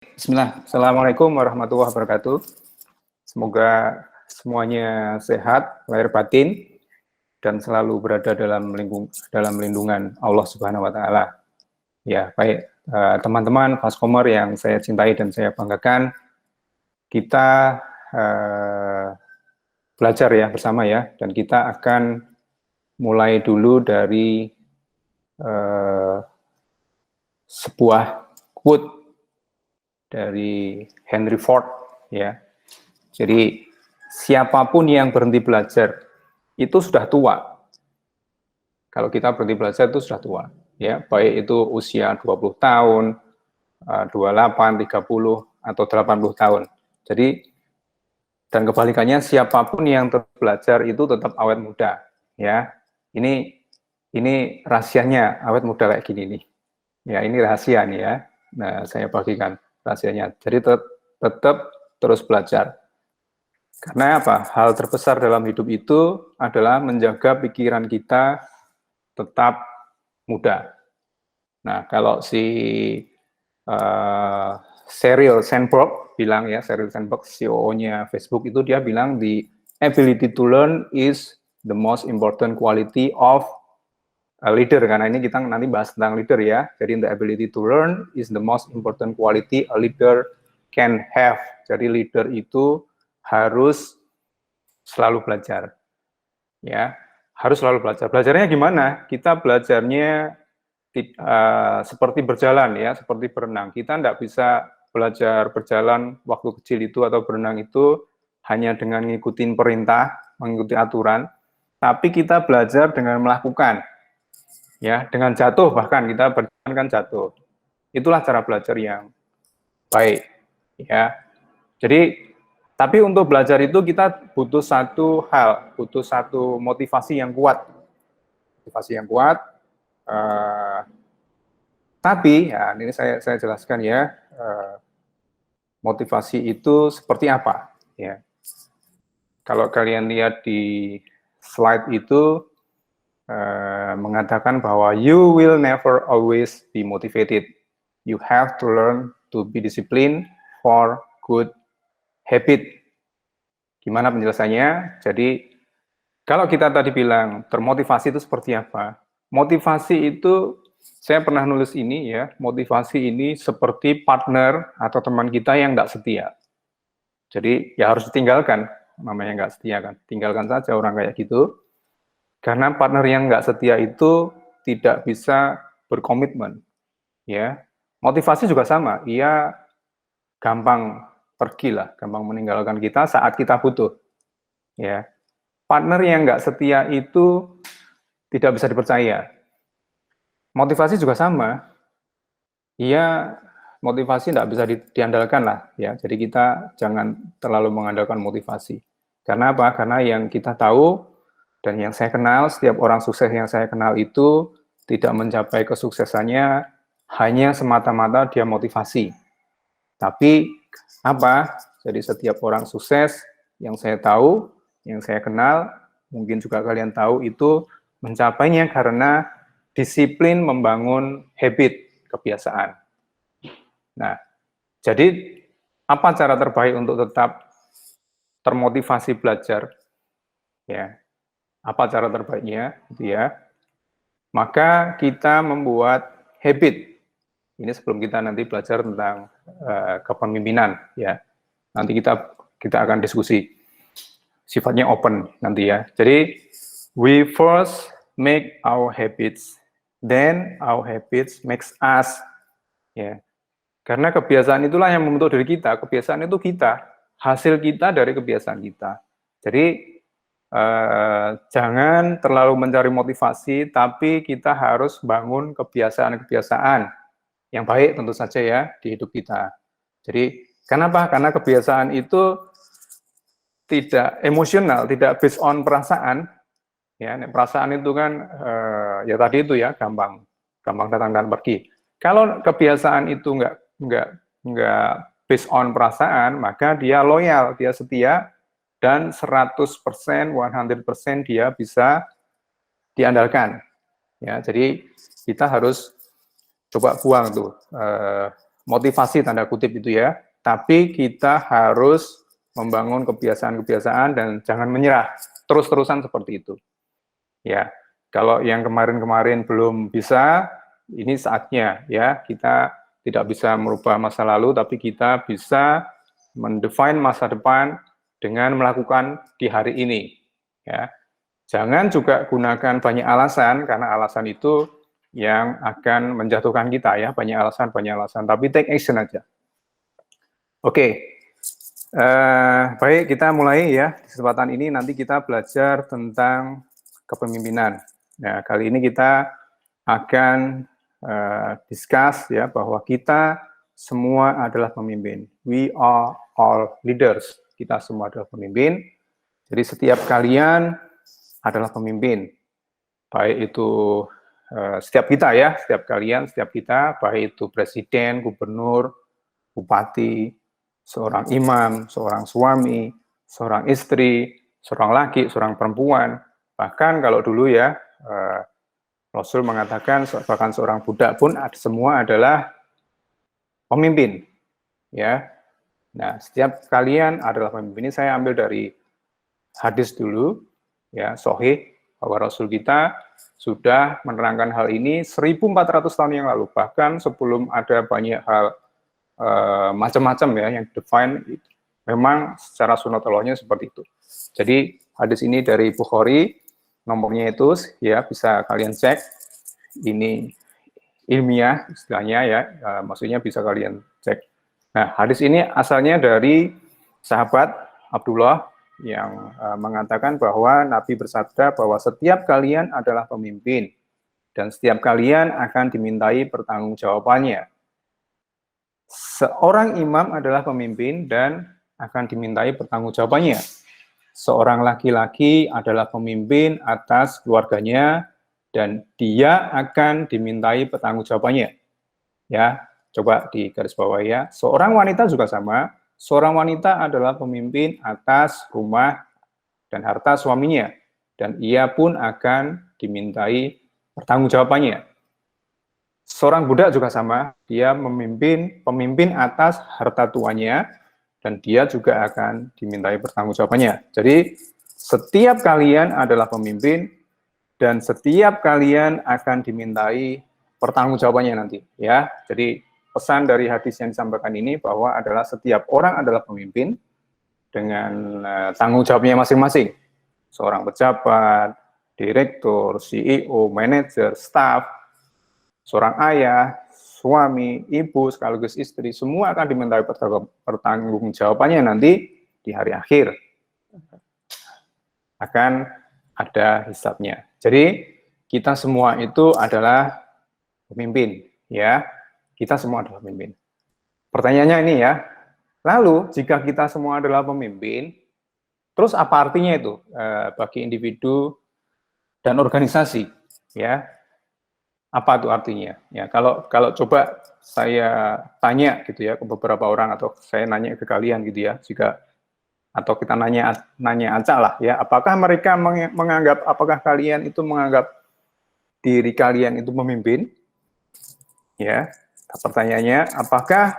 Bismillah. Assalamualaikum warahmatullahi wabarakatuh. Semoga semuanya sehat, lahir batin, dan selalu berada dalam lindungan Allah Subhanahu wa Ta'ala. Ya, baik teman-teman Faskomer yang saya cintai dan saya banggakan, kita belajar ya bersama ya, dan kita akan mulai dulu dari sebuah quote dari Henry Ford ya. Jadi siapapun yang berhenti belajar itu sudah tua. Kalau kita berhenti belajar itu sudah tua ya, baik itu usia 20 tahun, 28, 30 atau 80 tahun. Jadi dan kebalikannya siapapun yang terus belajar itu tetap awet muda ya. Ini rahasianya awet muda kayak gini nih. Ya, ini rahasia nih ya. Nah, saya bagikan rahasianya. Jadi tetap terus belajar. Karena apa? Hal terbesar dalam hidup itu adalah menjaga pikiran kita tetap muda. Nah, kalau si Sheryl Sandberg bilang ya, Sheryl Sandberg CEO-nya Facebook itu dia bilang the ability to learn is the most important quality of a leader. Karena ini kita nanti bahas tentang leader ya. Jadi the ability to learn is the most important quality a leader can have. Jadi leader itu harus selalu belajar. Ya, harus selalu belajar. Belajarnya gimana? Kita belajarnya seperti berjalan ya, seperti berenang. Kita tidak bisa belajar berjalan waktu kecil itu atau berenang itu hanya dengan ngikutin perintah, mengikuti aturan, tapi kita belajar dengan melakukan. Ya, dengan jatuh bahkan kita berjalan kan jatuh. Itulah cara belajar yang baik. Ya. Jadi tapi untuk belajar itu kita butuh satu hal, butuh satu motivasi yang kuat. Motivasi yang kuat. Tapi, ya ini saya jelaskan ya, motivasi itu seperti apa. Ya. Kalau kalian lihat di slide itu, mengatakan bahwa you will never always be motivated. You have to learn to be disciplined for good habit. Gimana penjelasannya? Jadi, kalau kita tadi bilang termotivasi itu seperti apa? Motivasi itu, saya pernah nulis ini ya, motivasi ini seperti partner atau teman kita yang nggak setia. Jadi, ya harus ditinggalkan, namanya nggak setia kan. Tinggalkan saja orang kayak gitu. Karena partner yang nggak setia itu tidak bisa berkomitmen. Ya, motivasi juga sama. Ia gampang pergi lah, gampang meninggalkan kita saat kita butuh. Ya, partner yang nggak setia itu tidak bisa dipercaya. Motivasi juga sama. Ia motivasi tidak bisa diandalkan lah. Ya, jadi kita jangan terlalu mengandalkan motivasi. Karena apa? Karena yang kita tahu dan yang saya kenal, setiap orang sukses yang saya kenal itu tidak mencapai kesuksesannya hanya semata-mata dia motivasi. Tapi apa? Jadi setiap orang sukses yang saya tahu, yang saya kenal, mungkin juga kalian tahu itu mencapainya karena disiplin membangun habit, kebiasaan. Nah, jadi apa cara terbaik untuk tetap termotivasi belajar? Ya, apa cara terbaiknya gitu ya. Maka kita membuat habit. Ini sebelum kita nanti belajar tentang kepemimpinan ya. Nanti kita akan diskusi. Sifatnya open nanti ya. Jadi we first make our habits, then our habits makes us ya. Karena kebiasaan itulah yang membentuk diri kita. Kebiasaan itu kita, hasil kita dari kebiasaan kita. Jadi jangan terlalu mencari motivasi, tapi kita harus bangun kebiasaan-kebiasaan yang baik tentu saja ya di hidup kita. Jadi kenapa? Karena kebiasaan itu tidak emosional, tidak based on perasaan. Ya, perasaan itu kan ya tadi itu ya gampang datang dan pergi. Kalau kebiasaan itu nggak based on perasaan, maka dia loyal, dia setia, dan 100%, 100% dia bisa diandalkan. Ya, jadi kita harus coba buang tuh motivasi tanda kutip itu ya, tapi kita harus membangun kebiasaan-kebiasaan dan jangan menyerah terus-terusan seperti itu. Ya, kalau yang kemarin-kemarin belum bisa, ini saatnya ya, kita tidak bisa merubah masa lalu, tapi kita bisa mendefine masa depan dengan melakukan di hari ini. Ya, jangan juga gunakan banyak alasan, karena alasan itu yang akan menjatuhkan kita ya, banyak alasan, tapi take action aja. Oke, baik kita mulai ya, di kesempatan ini nanti kita belajar tentang kepemimpinan. Nah, kali ini kita akan discuss ya, bahwa kita semua adalah pemimpin. We are all leaders. Kita semua adalah pemimpin. Jadi setiap kalian adalah pemimpin. Baik itu setiap kita ya, setiap kalian, setiap kita, baik itu presiden, gubernur, bupati, seorang imam, seorang suami, seorang istri, seorang laki, seorang perempuan. Bahkan kalau dulu ya, Rasul mengatakan bahkan seorang budak pun semua adalah pemimpin. Ya, nah setiap kalian adalah pemimpin. Ini saya ambil dari hadis dulu, ya, sahih, bahwa Rasul kita sudah menerangkan hal ini 1400 tahun yang lalu, bahkan sebelum ada banyak hal macam-macam ya yang define, memang secara sunatullahnya seperti itu. Jadi hadis ini dari Bukhari, nomornya itu ya bisa kalian cek, ini ilmiah istilahnya ya, maksudnya bisa kalian cek. Nah, hadis ini asalnya dari sahabat Abdullah yang mengatakan bahwa Nabi bersabda bahwa setiap kalian adalah pemimpin dan setiap kalian akan dimintai pertanggungjawabannya. Seorang imam adalah pemimpin dan akan dimintai pertanggungjawabannya. Seorang laki-laki adalah pemimpin atas keluarganya dan dia akan dimintai pertanggungjawabannya. Ya, coba di garis bawah ya. Seorang wanita juga sama. Seorang wanita adalah pemimpin atas rumah dan harta suaminya dan ia pun akan dimintai pertanggungjawabannya. Seorang budak juga sama, dia pemimpin atas harta tuannya, dan dia juga akan dimintai pertanggungjawabannya. Jadi, setiap kalian adalah pemimpin, dan setiap kalian akan dimintai pertanggungjawabannya nanti. Ya, jadi pesan dari hadis yang disampaikan ini bahwa adalah setiap orang adalah pemimpin dengan tanggung jawabnya masing-masing. Seorang pejabat, direktur, CEO, manajer, staff, seorang ayah, suami, ibu, sekaligus istri, semua akan dimintai pertanggungjawabannya nanti di hari akhir. Akan ada hisabnya. Jadi, kita semua itu adalah pemimpin, ya. Kita semua adalah pemimpin. Pertanyaannya ini ya, lalu jika kita semua adalah pemimpin, terus apa artinya itu bagi individu dan organisasi, ya? Apa itu artinya? Ya, kalau coba saya tanya gitu ya ke beberapa orang atau saya nanya ke kalian gitu ya, jika atau kita nanya acak lah ya, apakah mereka menganggap, apakah kalian itu menganggap diri kalian itu pemimpin? Ya, pertanyaannya, apakah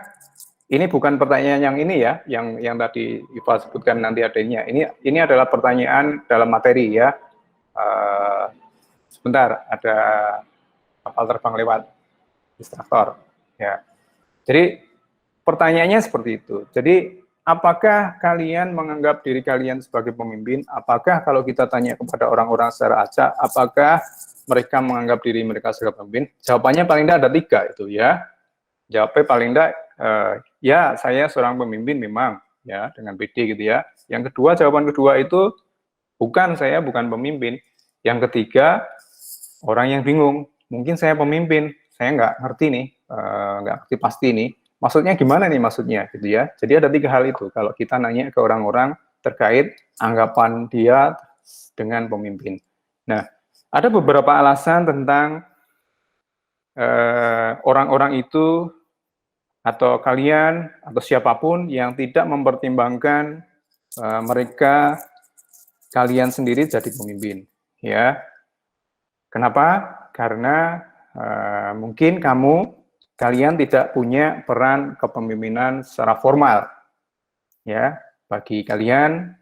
ini bukan pertanyaan yang ini ya, yang tadi Iva sebutkan nanti adanya. Ini adalah pertanyaan dalam materi ya. Sebentar, ada kapal terbang lewat instruktur. Ya. Jadi pertanyaannya seperti itu. Jadi apakah kalian menganggap diri kalian sebagai pemimpin? Apakah kalau kita tanya kepada orang-orang secara acak, apakah mereka menganggap diri mereka sebagai pemimpin? Jawabannya paling tidak ada 3 itu ya. Jawabnya paling tidak ya saya seorang pemimpin memang ya dengan PD gitu ya. Yang kedua, jawaban kedua itu saya bukan pemimpin. Yang ketiga, orang yang bingung, mungkin saya pemimpin, saya nggak ngerti nih, nggak ngerti pasti nih, maksudnya gimana nih maksudnya gitu ya. Jadi ada 3 hal itu kalau kita nanya ke orang-orang terkait anggapan dia dengan pemimpin. Nah, ada beberapa alasan tentang orang-orang itu atau kalian atau siapapun yang tidak mempertimbangkan mereka kalian sendiri jadi pemimpin, ya. Kenapa? Karena mungkin kamu kalian tidak punya peran kepemimpinan secara formal. Ya, bagi kalian,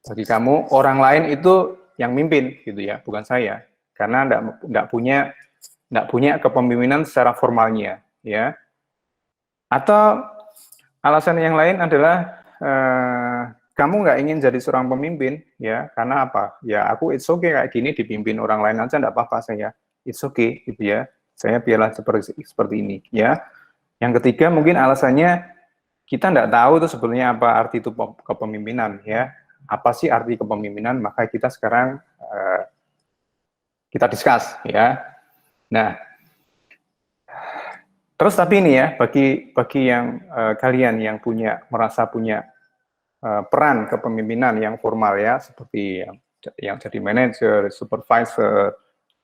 bagi kamu, orang lain itu yang mimpin, gitu ya, bukan saya. Karena enggak punya kepemimpinan secara formalnya, ya. Atau alasan yang lain adalah kamu nggak ingin jadi seorang pemimpin, ya, karena apa? Ya, aku it's okay kayak gini, dipimpin orang lain aja enggak apa-apa saya, it's okay, gitu ya. Saya biarlah seperti ini, ya. Yang ketiga mungkin alasannya kita enggak tahu itu sebenarnya apa arti itu kepemimpinan, ya. Apa sih arti kepemimpinan? Maka kita sekarang kita discuss, ya. Nah, terus tapi ini ya, bagi yang kalian yang merasa punya peran kepemimpinan yang formal ya, seperti yang jadi manajer, supervisor,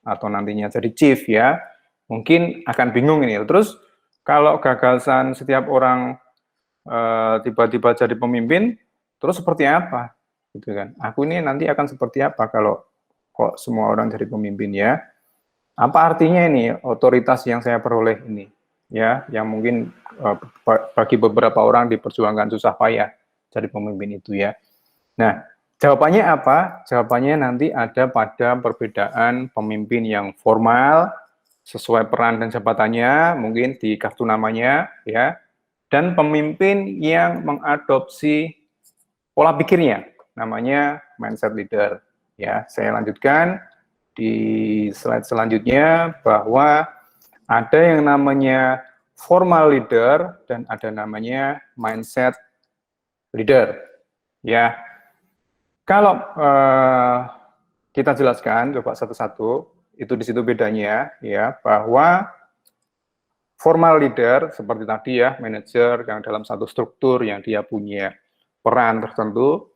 atau nantinya jadi chief ya, mungkin akan bingung ini. Terus kalau gagasan setiap orang tiba-tiba jadi pemimpin, terus seperti apa? Gitu kan? Aku ini nanti akan seperti apa kalau kok semua orang jadi pemimpin ya? Apa artinya ini otoritas yang saya peroleh ini? Ya, yang mungkin bagi beberapa orang diperjuangkan susah payah jadi pemimpin itu ya. Nah, jawabannya apa? Jawabannya nanti ada pada perbedaan pemimpin yang formal, sesuai peran dan jabatannya, mungkin di kartu namanya, ya, dan pemimpin yang mengadopsi pola pikirnya, namanya mindset leader. Ya, saya lanjutkan di slide selanjutnya bahwa ada yang namanya formal leader dan ada namanya mindset leader. Ya, kalau kita jelaskan coba satu-satu, itu di situ bedanya ya, bahwa formal leader seperti tadi ya, manajer yang dalam satu struktur yang dia punya peran tertentu,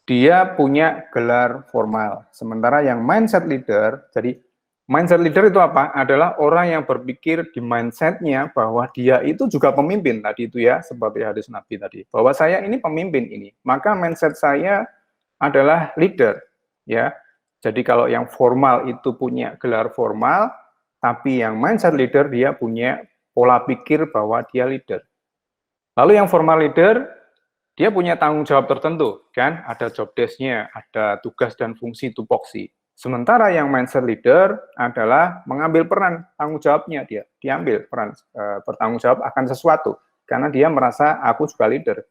dia punya gelar formal. Sementara yang mindset leader, jadi mindset leader itu apa? Adalah orang yang berpikir di mindsetnya bahwa dia itu juga pemimpin tadi itu ya, seperti hadis Nabi tadi, bahwa saya ini pemimpin ini, maka mindset saya adalah leader, ya. Jadi kalau yang formal itu punya gelar formal, tapi yang mindset leader dia punya pola pikir bahwa dia leader. Lalu yang formal leader, dia punya tanggung jawab tertentu, kan? Ada job desk-nya, ada tugas dan fungsi tupoksi. Sementara yang mindset leader adalah mengambil peran tanggung jawabnya dia, diambil peran bertanggung jawab akan sesuatu, karena dia merasa aku juga leader.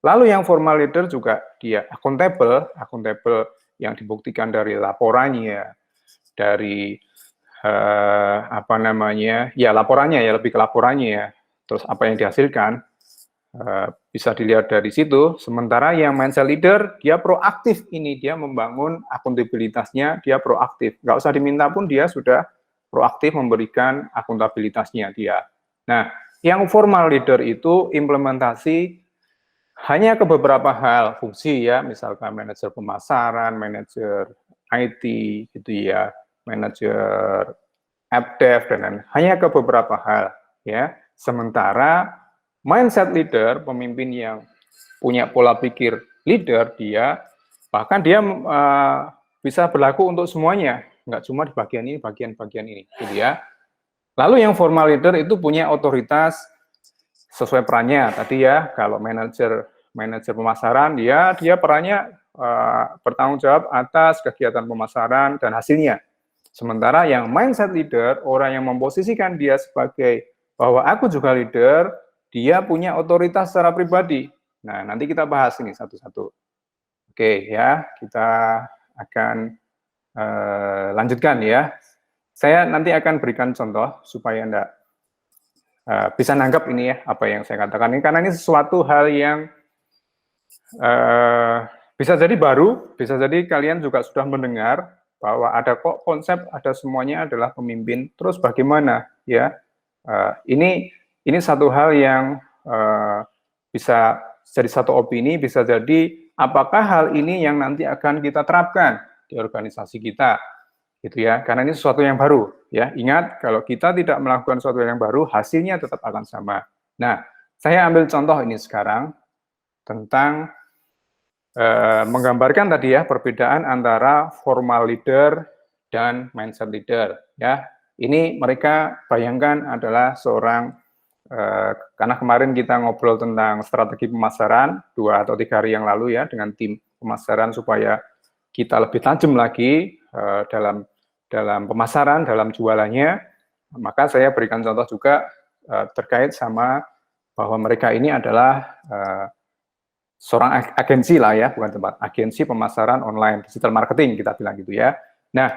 Lalu yang formal leader juga dia akuntabel yang dibuktikan dari laporannya, dari apa namanya, ya laporannya ya, lebih ke laporannya ya, terus apa yang dihasilkan, bisa dilihat dari situ. Sementara yang mindset leader, dia proaktif ini, dia membangun akuntabilitasnya, dia proaktif. Nggak usah diminta pun dia sudah proaktif memberikan akuntabilitasnya dia. Nah, yang formal leader itu implementasi hanya ke beberapa hal fungsi ya, misalkan manajer pemasaran, manajer IT gitu ya, manajer app dev dan lain-lain, hanya ke beberapa hal ya. Sementara mindset leader, pemimpin yang punya pola pikir leader, dia bahkan dia bisa berlaku untuk semuanya, nggak cuma di bagian ini, bagian-bagian ini, gitu ya. Lalu yang formal leader itu punya otoritas sesuai perannya tadi ya. Kalau manajer pemasaran, dia perannya bertanggung jawab atas kegiatan pemasaran dan hasilnya. Sementara yang mindset leader, orang yang memposisikan dia sebagai bahwa aku juga leader, dia punya otoritas secara pribadi. Nah, nanti kita bahas ini satu-satu. Oke ya, kita akan lanjutkan ya. Saya nanti akan berikan contoh supaya Anda bisa nanggap ini ya, apa yang saya katakan ini, karena ini sesuatu hal yang bisa jadi baru, bisa jadi kalian juga sudah mendengar bahwa ada kok konsep, ada semuanya adalah pemimpin, terus bagaimana ya, ini satu hal yang bisa jadi satu opini, bisa jadi apakah hal ini yang nanti akan kita terapkan di organisasi kita, gitu ya, karena ini sesuatu yang baru ya. Ingat, kalau kita tidak melakukan sesuatu yang baru, hasilnya tetap akan sama. Nah, saya ambil contoh ini sekarang tentang menggambarkan tadi ya perbedaan antara formal leader dan mindset leader ya. Ini mereka bayangkan adalah seorang, karena kemarin kita ngobrol tentang strategi pemasaran 2 atau 3 hari yang lalu ya, dengan tim pemasaran supaya kita lebih tajam lagi dalam pemasaran, dalam jualannya, maka saya berikan contoh juga terkait sama bahwa mereka ini adalah seorang agensi lah ya, bukan tempat, agensi pemasaran online, digital marketing kita bilang gitu ya. Nah,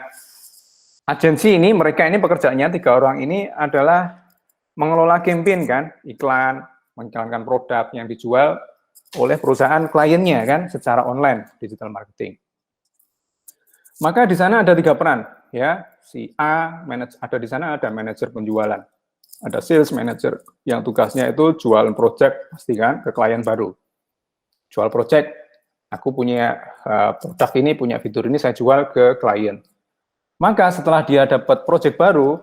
agensi ini, mereka ini pekerjaannya 3 orang ini adalah mengelola campaign kan, iklan, menjalankan produk yang dijual oleh perusahaan kliennya kan, secara online, digital marketing. Maka di sana ada 3 peran ya, si A, ada di sana ada manajer penjualan, ada sales manager yang tugasnya itu jualan project pasti kan ke klien baru. Jual project, aku punya produk ini, punya fitur ini, saya jual ke klien. Maka setelah dia dapat project baru,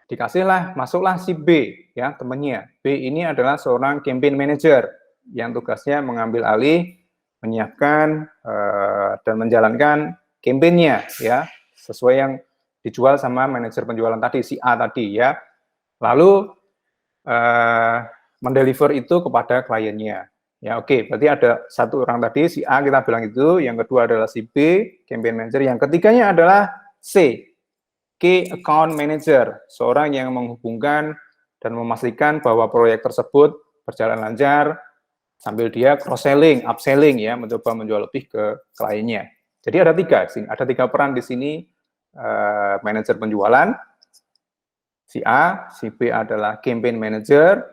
dikasihlah, masuklah si B, ya temannya. B ini adalah seorang campaign manager yang tugasnya mengambil alih, menyiapkan dan menjalankan campaign-nya, ya sesuai yang dijual sama manajer penjualan tadi, si A tadi, ya. Lalu mendeliver itu kepada kliennya. Ya oke, berarti ada 1 orang tadi, si A kita bilang itu, yang kedua adalah si B, campaign manager, yang ketiganya adalah C, Key Account Manager, seorang yang menghubungkan dan memastikan bahwa proyek tersebut berjalan lancar, sambil dia cross-selling, upselling ya, mencoba menjual lebih ke kliennya. Jadi ada 3 peran di sini, manajer penjualan, si A, si B adalah campaign manager,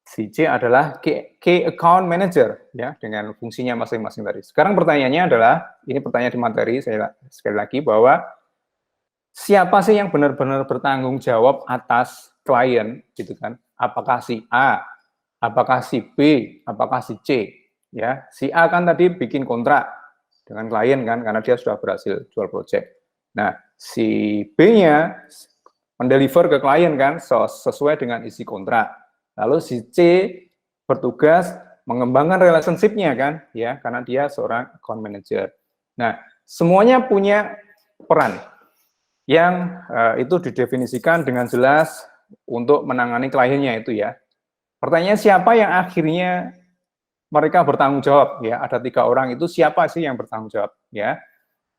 si C adalah key account manager ya, dengan fungsinya masing-masing tadi. Sekarang pertanyaannya adalah, ini pertanyaan di materi saya sekali lagi, bahwa siapa sih yang benar-benar bertanggung jawab atas klien gitu kan? Apakah si A, apakah si B, apakah si C? Ya, si A kan tadi bikin kontrak dengan klien kan, karena dia sudah berhasil jual project. Nah, si B-nya mendeliver ke klien kan, sesuai dengan isi kontrak. Lalu si C bertugas mengembangkan relationship-nya kan, ya, karena dia seorang account manager. Nah, semuanya punya peran yang itu didefinisikan dengan jelas untuk menangani kliennya itu ya. Pertanyaan siapa yang akhirnya mereka bertanggung jawab ya? Ada 3 orang itu, siapa sih yang bertanggung jawab ya?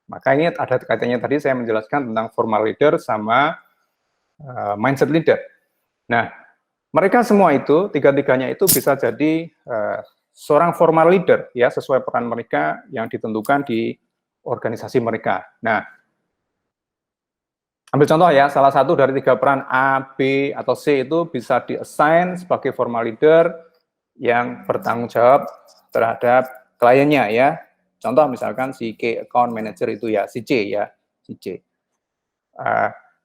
Maka ini ada kaitannya tadi saya menjelaskan tentang formal leader sama mindset leader. Nah, mereka semua itu, 3-tiganya itu bisa jadi seorang formal leader, ya, sesuai peran mereka yang ditentukan di organisasi mereka. Nah, ambil contoh ya, salah satu dari 3 peran A, B, atau C itu bisa di-assign sebagai formal leader yang bertanggung jawab terhadap kliennya, ya. Contoh misalkan si key account manager itu ya, si C ya, si C.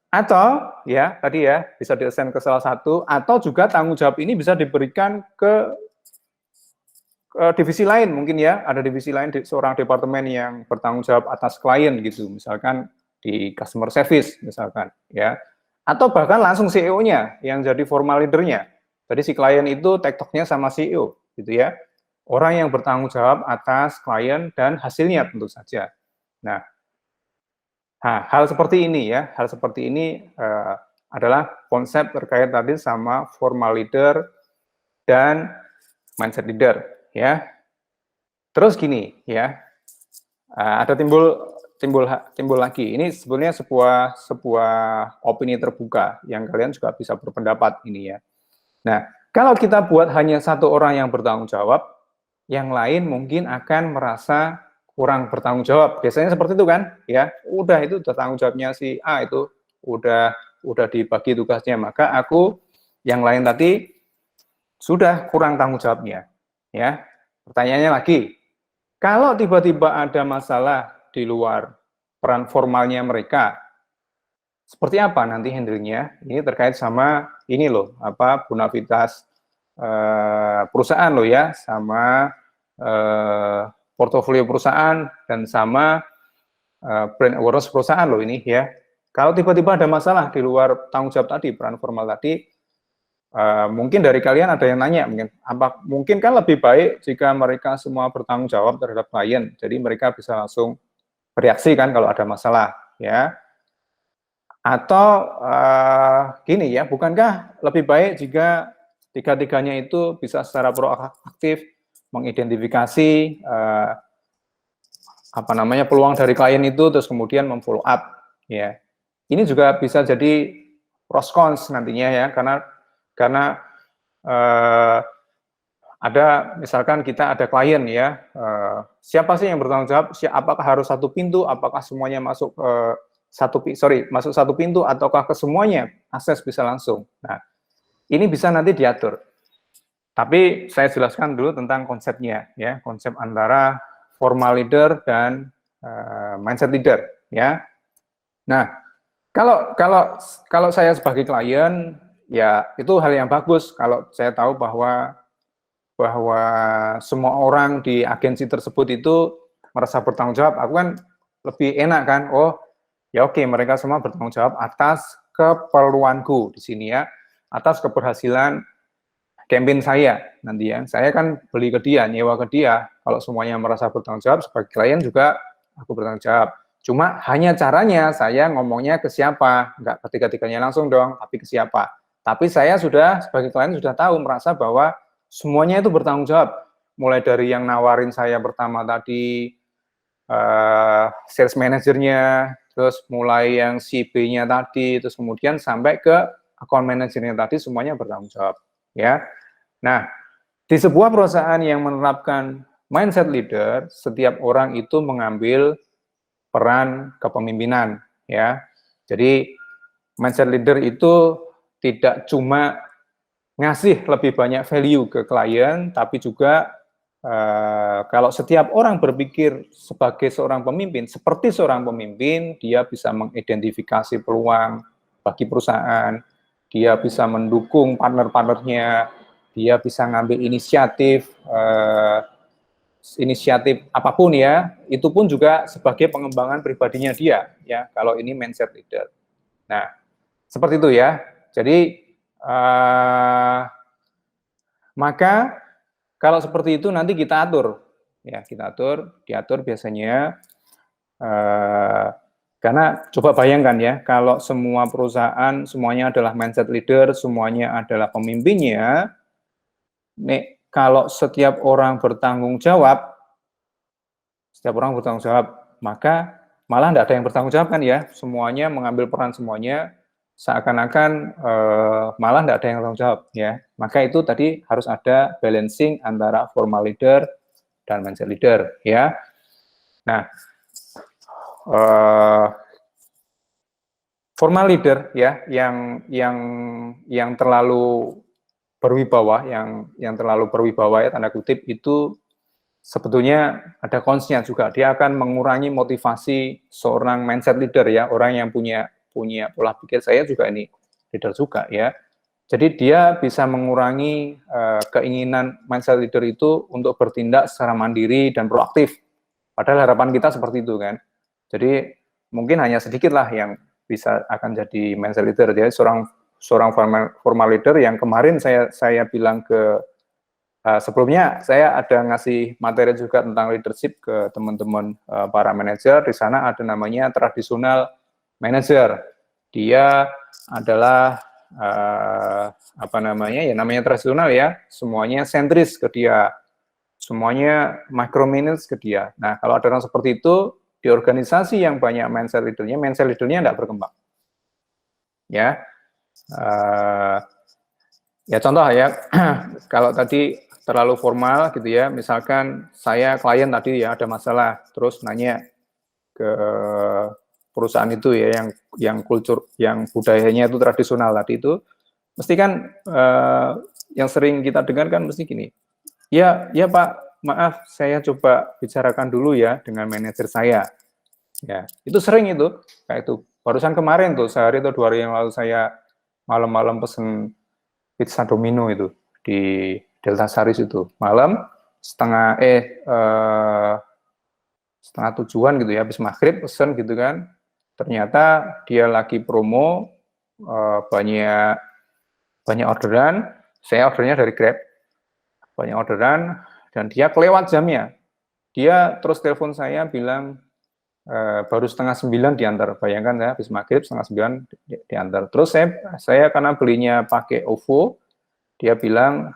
Atau ya tadi ya bisa di-assign ke salah satu, atau juga tanggung jawab ini bisa diberikan ke divisi lain mungkin ya, ada divisi lain seorang departemen yang bertanggung jawab atas klien gitu, misalkan di customer service misalkan ya, atau bahkan langsung CEO-nya yang jadi formal leader-nya. Jadi si klien itu tektoknya sama CEO gitu ya, orang yang bertanggung jawab atas klien dan hasilnya tentu saja. Nah, hal seperti ini ya, hal seperti ini adalah konsep terkait tadi sama formal leader dan mindset leader ya. Terus gini ya, ada timbul lagi. Ini sebenarnya sebuah opini terbuka yang kalian juga bisa berpendapat ini ya. Nah, kalau kita buat hanya 1 orang yang bertanggung jawab, yang lain mungkin akan merasa kurang bertanggung jawab. Biasanya seperti itu kan, ya. Udah itu udah tanggung jawabnya si A itu udah dibagi tugasnya, maka aku yang lain tadi sudah kurang tanggung jawabnya, ya. Pertanyaannya lagi, kalau tiba-tiba ada masalah di luar peran formalnya mereka, seperti apa nanti handle-nya? Ini terkait sama ini loh, bonalitas perusahaan loh ya, sama portofolio perusahaan dan sama brand awareness perusahaan loh ini ya. Kalau tiba-tiba ada masalah di luar tanggung jawab tadi, peran formal tadi, mungkin dari kalian ada yang nanya, mungkin kan lebih baik jika mereka semua bertanggung jawab terhadap klien, jadi mereka bisa langsung bereaksi kan kalau ada masalah ya. Atau gini ya, bukankah lebih baik jika tiga-tiganya itu bisa secara proaktif mengidentifikasi peluang dari klien itu, terus kemudian memfollow up, ya. Ini juga bisa jadi pros cons nantinya ya, karena ada misalkan kita ada klien ya, siapa sih yang bertanggung jawab? Apakah harus satu pintu? Apakah semuanya masuk masuk satu pintu? Ataukah ke semuanya akses bisa langsung? Nah, ini bisa nanti diatur. Tapi saya jelaskan dulu tentang konsepnya ya, konsep antara formal leader dan mindset leader ya. Nah, kalau saya sebagai klien ya itu hal yang bagus kalau saya tahu bahwa semua orang di agensi tersebut itu merasa bertanggung jawab. Aku kan lebih enak kan, oh ya oke, mereka semua bertanggung jawab atas keperluanku di sini ya, atas keberhasilan campaign saya nanti ya. Saya kan beli ke dia, nyewa ke dia. Kalau semuanya merasa bertanggung jawab, sebagai klien juga aku bertanggung jawab. Cuma hanya caranya saya ngomongnya ke siapa, nggak ketiga-tiganya langsung dong, tapi ke siapa. Tapi saya sudah sebagai klien sudah tahu, merasa bahwa semuanya itu bertanggung jawab. Mulai dari yang nawarin saya pertama tadi, sales manajernya, terus mulai yang si B-nya tadi, terus kemudian sampai ke account manajernya tadi, semuanya bertanggung jawab. Ya, nah di sebuah perusahaan yang menerapkan mindset leader, setiap orang itu mengambil peran kepemimpinan. Ya, jadi mindset leader itu tidak cuma ngasih lebih banyak value ke klien, tapi juga kalau setiap orang berpikir sebagai seorang pemimpin, seperti seorang pemimpin, dia bisa mengidentifikasi peluang bagi perusahaan, dia bisa mendukung partner-partnernya, dia bisa ngambil inisiatif apapun ya, itu pun juga sebagai pengembangan pribadinya dia, ya, kalau ini mindset leader. Nah, seperti itu ya. Jadi, maka kalau seperti itu nanti kita atur, ya diatur biasanya, karena coba bayangkan ya, kalau semua perusahaan semuanya adalah mindset leader, semuanya adalah pemimpinnya, nih kalau setiap orang bertanggung jawab, maka malah tidak ada yang bertanggung jawab kan ya, semuanya mengambil peran semuanya, seakan-akan malah tidak ada yang bertanggung jawab ya. Maka itu tadi harus ada balancing antara formal leader dan mindset leader ya. Nah, formal leader ya yang terlalu berwibawa, yang terlalu berwibawa ya tanda kutip, itu sebetulnya ada konsnya juga. Dia akan mengurangi motivasi seorang mindset leader ya, orang yang punya pola pikir saya juga ini leader juga ya. Jadi dia bisa mengurangi keinginan mindset leader itu untuk bertindak secara mandiri dan proaktif. Padahal harapan kita seperti itu kan. Jadi mungkin hanya sedikit lah yang bisa akan jadi mindset leader. Jadi seorang formal leader yang kemarin saya bilang ke sebelumnya saya ada ngasih materi juga tentang leadership ke teman-teman para manajer. Di sana ada namanya tradisional manager. Dia adalah namanya tradisional ya, semuanya sentris ke dia, semuanya micromanage ke dia. Nah, kalau ada orang seperti itu di organisasi yang banyak mindset leadernya tidak berkembang. Ya, ya contoh ya, kalau tadi terlalu formal gitu ya, misalkan saya klien tadi ya ada masalah, terus nanya ke perusahaan itu ya yang kultur, yang budayanya itu tradisional tadi itu, mesti kan yang sering kita dengar kan mesti gini, ya Pak, maaf saya coba bicarakan dulu ya dengan manajer saya. Ya, itu sering itu, kayak itu. Barusan kemarin tuh, sehari atau 2 hari yang lalu saya malam-malam pesen pizza Domino itu di Delta Saris itu. Malam setengah 7-an gitu ya, habis maghrib pesen gitu kan. Ternyata dia lagi promo, banyak orderan, saya ordernya dari Grab, banyak orderan, dan dia kelewat jamnya. Dia terus telepon saya bilang, baru setengah 9 diantar. Bayangkan ya, habis maghrib setengah 9 diantar. Terus saya karena belinya pakai OVO, dia bilang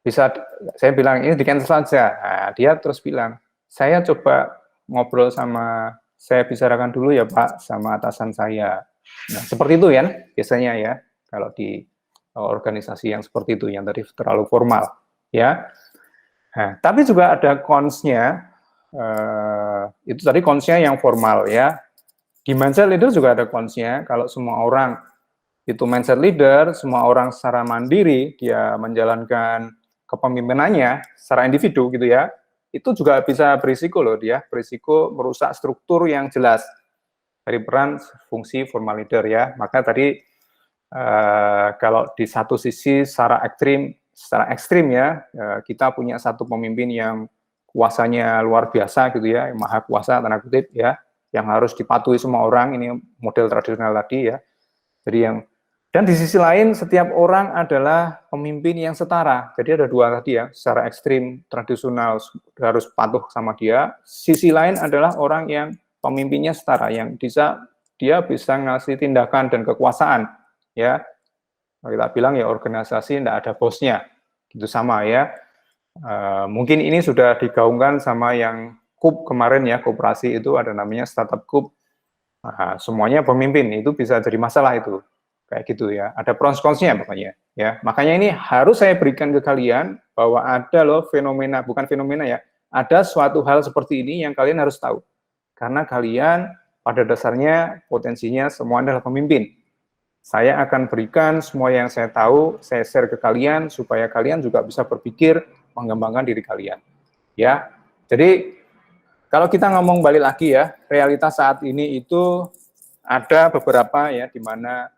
bisa, saya bilang ini di cancel saja. Nah, dia terus bilang, saya coba ngobrol sama, saya bicarakan dulu ya Pak sama atasan saya. Nah, seperti itu ya biasanya ya, kalau di organisasi yang seperti itu, yang tadi terlalu formal ya. Nah, tapi juga ada cons-nya, itu tadi cons-nya yang formal ya. Di mindset leader juga ada cons-nya, kalau semua orang itu mindset leader, semua orang secara mandiri, dia menjalankan kepemimpinannya secara individu gitu ya, itu juga bisa berisiko loh dia, berisiko merusak struktur yang jelas dari peran fungsi formal leader ya. Maka tadi kalau di satu sisi secara ekstrim ya, kita punya satu pemimpin yang kuasanya luar biasa gitu ya, maha kuasa tanda kutip ya, yang harus dipatuhi semua orang, ini model tradisional tadi ya. Jadi yang, dan di sisi lain setiap orang adalah pemimpin yang setara. Jadi ada dua tadi ya, secara ekstrim tradisional harus patuh sama dia. Sisi lain adalah orang yang pemimpinnya setara, yang dia bisa ngasih tindakan dan kekuasaan ya. Kita bilang ya organisasi tidak ada bosnya, gitu sama ya. Mungkin ini sudah digaungkan sama yang KUP kemarin ya, koperasi itu ada namanya startup KUP. Semuanya pemimpin, itu bisa jadi masalah itu. Kayak gitu ya, ada pros cons-nya pokoknya ya. Makanya ini harus saya berikan ke kalian bahwa ada loh fenomena, bukan fenomena ya, ada suatu hal seperti ini yang kalian harus tahu. Karena kalian pada dasarnya potensinya semua adalah pemimpin. Saya akan berikan semua yang saya tahu, saya share ke kalian supaya kalian juga bisa berpikir mengembangkan diri kalian. Ya. Jadi kalau kita ngomong balik lagi ya, realitas saat ini itu ada beberapa ya di mana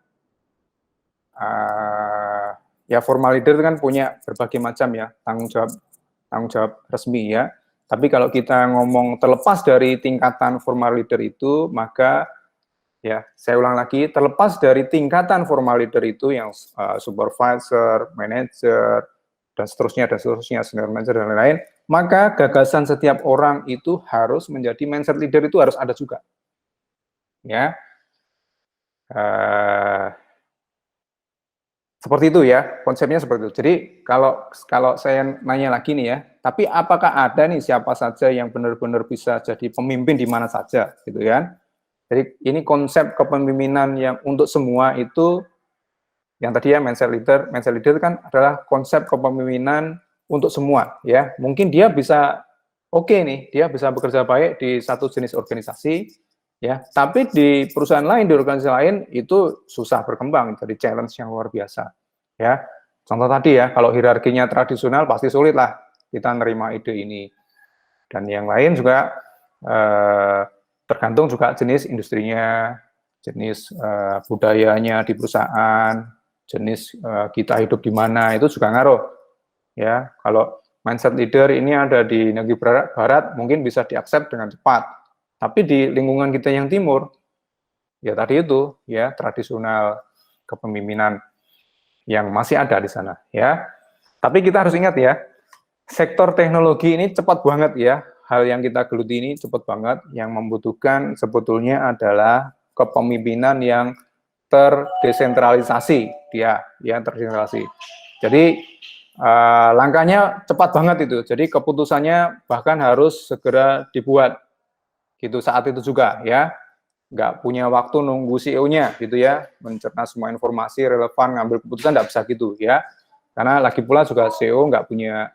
ya formal leader kan punya berbagai macam ya tanggung jawab resmi ya. Tapi kalau kita ngomong terlepas dari tingkatan formal leader itu, maka ya saya ulang lagi, terlepas dari tingkatan formal leader itu yang supervisor, manager, dan seterusnya, senior manager dan lain-lain, maka gagasan setiap orang itu harus menjadi mindset leader itu harus ada juga. Ya. Seperti itu ya, konsepnya seperti itu. Jadi kalau saya nanya lagi nih ya, tapi apakah ada nih siapa saja yang benar-benar bisa jadi pemimpin di mana saja, gitu kan? Jadi ini konsep kepemimpinan yang untuk semua itu, yang tadi ya mindset leader kan adalah konsep kepemimpinan untuk semua ya. Mungkin dia bisa oke nih, dia bisa bekerja baik di satu jenis organisasi, ya, tapi di perusahaan lain, di organisasi lain itu susah berkembang, jadi challenge yang luar biasa ya. Contoh tadi ya, kalau hierarkinya tradisional pasti sulit lah kita nerima ide ini. Dan yang lain juga tergantung juga jenis industrinya, jenis budayanya di perusahaan, jenis kita hidup di mana, itu juga ngaruh ya. Kalau mindset leader ini ada di negeri barat mungkin bisa diakses dengan cepat. Tapi di lingkungan kita yang timur, ya tadi itu, ya tradisional kepemimpinan yang masih ada di sana, ya. Tapi kita harus ingat ya, sektor teknologi ini cepat banget ya, hal yang kita geluti ini cepat banget, yang membutuhkan sebetulnya adalah kepemimpinan yang terdesentralisasi, ya terdesentralisasi. Jadi langkahnya cepat banget itu, jadi keputusannya bahkan harus segera dibuat. Gitu saat itu juga ya, nggak punya waktu nunggu CEO-nya gitu ya, mencerna semua informasi relevan, ngambil keputusan, nggak bisa gitu ya, karena lagi pula juga CEO nggak punya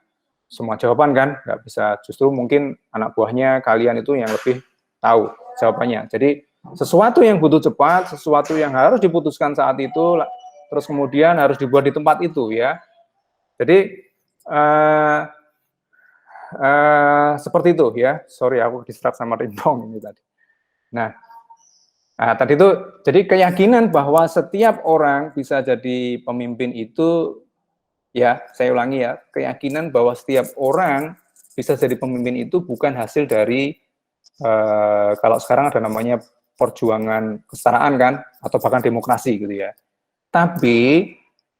semua jawaban kan, nggak bisa, justru mungkin anak buahnya kalian itu yang lebih tahu jawabannya. Jadi sesuatu yang butuh cepat, sesuatu yang harus diputuskan saat itu, terus kemudian harus dibuat di tempat itu ya. Jadi seperti itu ya. Sorry, aku distract sama ringtone ini tadi. Nah, tadi itu jadi keyakinan bahwa setiap orang bisa jadi pemimpin itu, ya saya ulangi ya, keyakinan bahwa setiap orang bisa jadi pemimpin itu bukan hasil dari kalau sekarang ada namanya perjuangan kesetaraan kan, atau bahkan demokrasi gitu ya. Tapi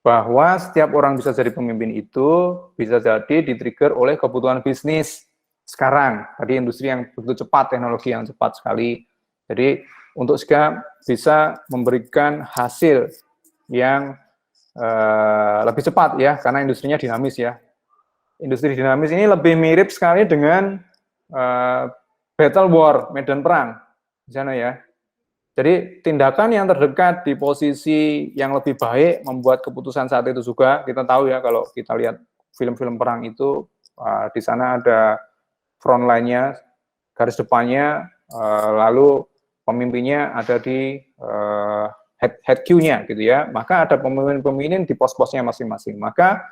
bahwa setiap orang bisa jadi pemimpin itu bisa jadi di-trigger oleh kebutuhan bisnis. sekarang. Tadi industri yang begitu cepat, teknologi yang cepat sekali. Jadi untuk bisa memberikan hasil yang lebih cepat ya, karena industrinya dinamis ya. Industri dinamis ini lebih mirip sekali dengan battle war, medan perang di sana ya. Jadi tindakan yang terdekat di posisi yang lebih baik membuat keputusan saat itu juga. Kita tahu ya kalau kita lihat film-film perang itu di sana ada front line-nya, garis depannya, lalu pemimpinnya ada di head queue-nya gitu ya. Maka ada pemimpin-pemimpin di pos-posnya masing-masing. Maka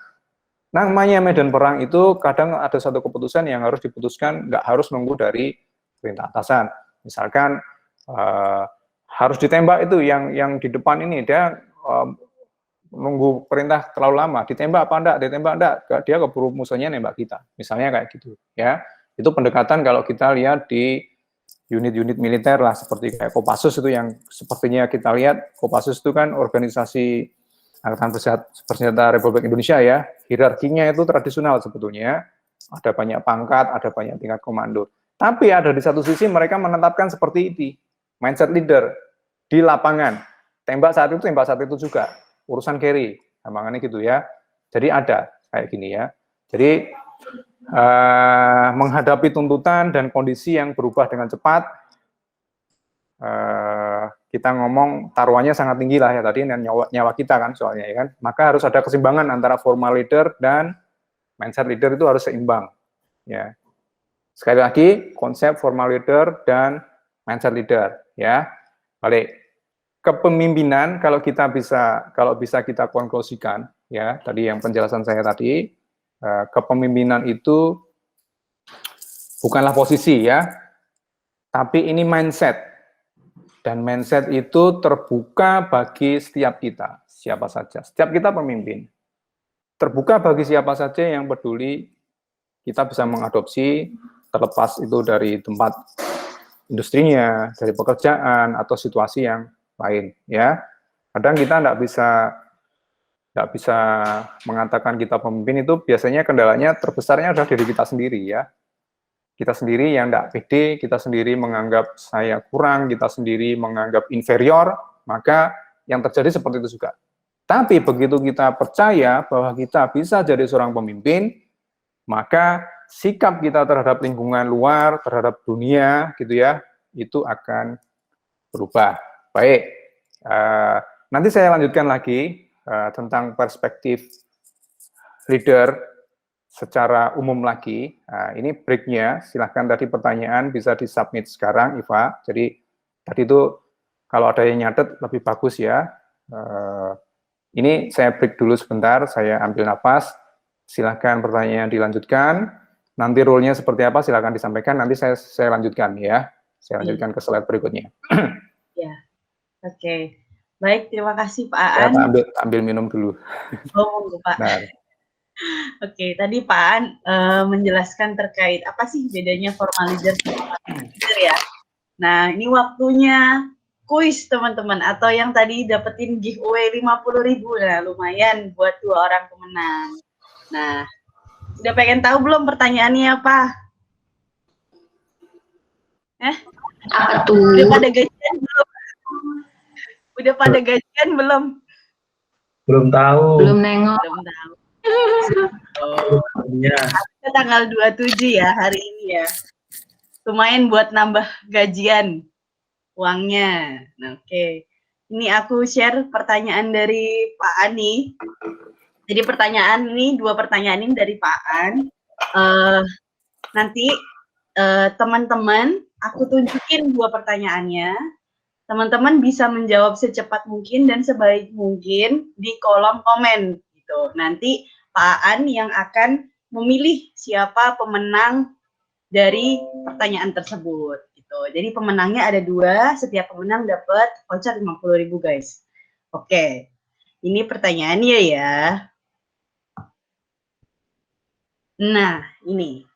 namanya medan perang itu kadang ada satu keputusan yang harus diputuskan, nggak harus nunggu dari perintah atasan. Misalkan harus ditembak itu yang di depan ini, dia nunggu perintah terlalu lama, ditembak apa enggak, dia keburu musuhnya nembak kita, misalnya kayak gitu ya. Itu pendekatan kalau kita lihat di unit-unit militer lah, seperti kayak Kopassus itu yang sepertinya kita lihat. Kopassus itu kan organisasi Angkatan Bersenjata Republik Indonesia ya, hierarkinya itu tradisional sebetulnya, ada banyak pangkat, ada banyak tingkat komando. Tapi ada di satu sisi mereka menetapkan seperti ini, mindset leader di lapangan. Tembak saat itu juga, urusan carry, gampangnya gitu ya. Jadi ada kayak gini ya. Jadi menghadapi tuntutan dan kondisi yang berubah dengan cepat, kita ngomong taruhannya sangat tinggi lah ya tadi, dan nyawa kita kan soalnya ya kan. Maka harus ada keseimbangan antara formal leader dan mindset leader, itu harus seimbang ya. Sekali lagi, konsep formal leader dan mindset leader ya. Balik kepemimpinan, kalau bisa kita konklusikan ya, tadi yang penjelasan saya tadi, kepemimpinan itu bukanlah posisi ya, tapi ini mindset. Dan mindset itu terbuka bagi setiap kita, siapa saja. Setiap kita pemimpin. Terbuka bagi siapa saja yang peduli, kita bisa mengadopsi, terlepas itu dari tempat industrinya, dari pekerjaan, atau situasi yang lain. Ya, kadang kita nggak bisa mengatakan kita pemimpin, itu biasanya kendalanya terbesarnya adalah diri kita sendiri ya. Kita sendiri yang tidak pede, kita sendiri menganggap saya kurang, kita sendiri menganggap inferior, maka yang terjadi seperti itu juga. Tapi begitu kita percaya bahwa kita bisa jadi seorang pemimpin, maka sikap kita terhadap lingkungan luar, terhadap dunia, gitu ya, itu akan berubah. Baik, nanti saya lanjutkan lagi tentang perspektif leader secara umum lagi. Nah, ini breaknya, silahkan tadi pertanyaan bisa disubmit sekarang, Iva. Jadi tadi itu kalau ada yang nyatet lebih bagus ya. Ini saya break dulu sebentar, saya ambil nafas. Silahkan pertanyaan dilanjutkan. Nanti role-nya seperti apa silahkan disampaikan, nanti saya lanjutkan ya. Saya lanjutkan ke slide berikutnya. Ya, oke. Baik, terima kasih Pak Aan. Saya ambil minum dulu. Oh, Pak. Nah. Oke, tadi Pak Aan menjelaskan terkait apa sih bedanya formal leader sama leader ya. Nah, ini waktunya kuis teman-teman, atau yang tadi dapetin giveaway 50.000. Nah, lumayan buat 2 orang pemenang. Nah, udah pengen tahu belum pertanyaannya apa? Apa tuh? Udah pada gajian belum? Udah pada gajian belum? Belum tahu. Belum nengok. Belum tahu. Oh, ya. Tanggal 27 ya hari ini ya. Lumayan buat nambah gajian uangnya. Nah, oke. Ini aku share pertanyaan dari Pak Ani. Jadi pertanyaan ini, 2 pertanyaan ini dari Pak An. Nanti teman-teman aku tunjukin 2 pertanyaannya. Teman-teman bisa menjawab secepat mungkin dan sebaik mungkin di kolom komen gitu. Nanti Pak Aan yang akan memilih siapa pemenang dari pertanyaan tersebut gitu. Jadi pemenangnya ada 2, setiap pemenang dapat voucher 50.000 guys. Oke. Ini pertanyaannya ya. Nah, ini.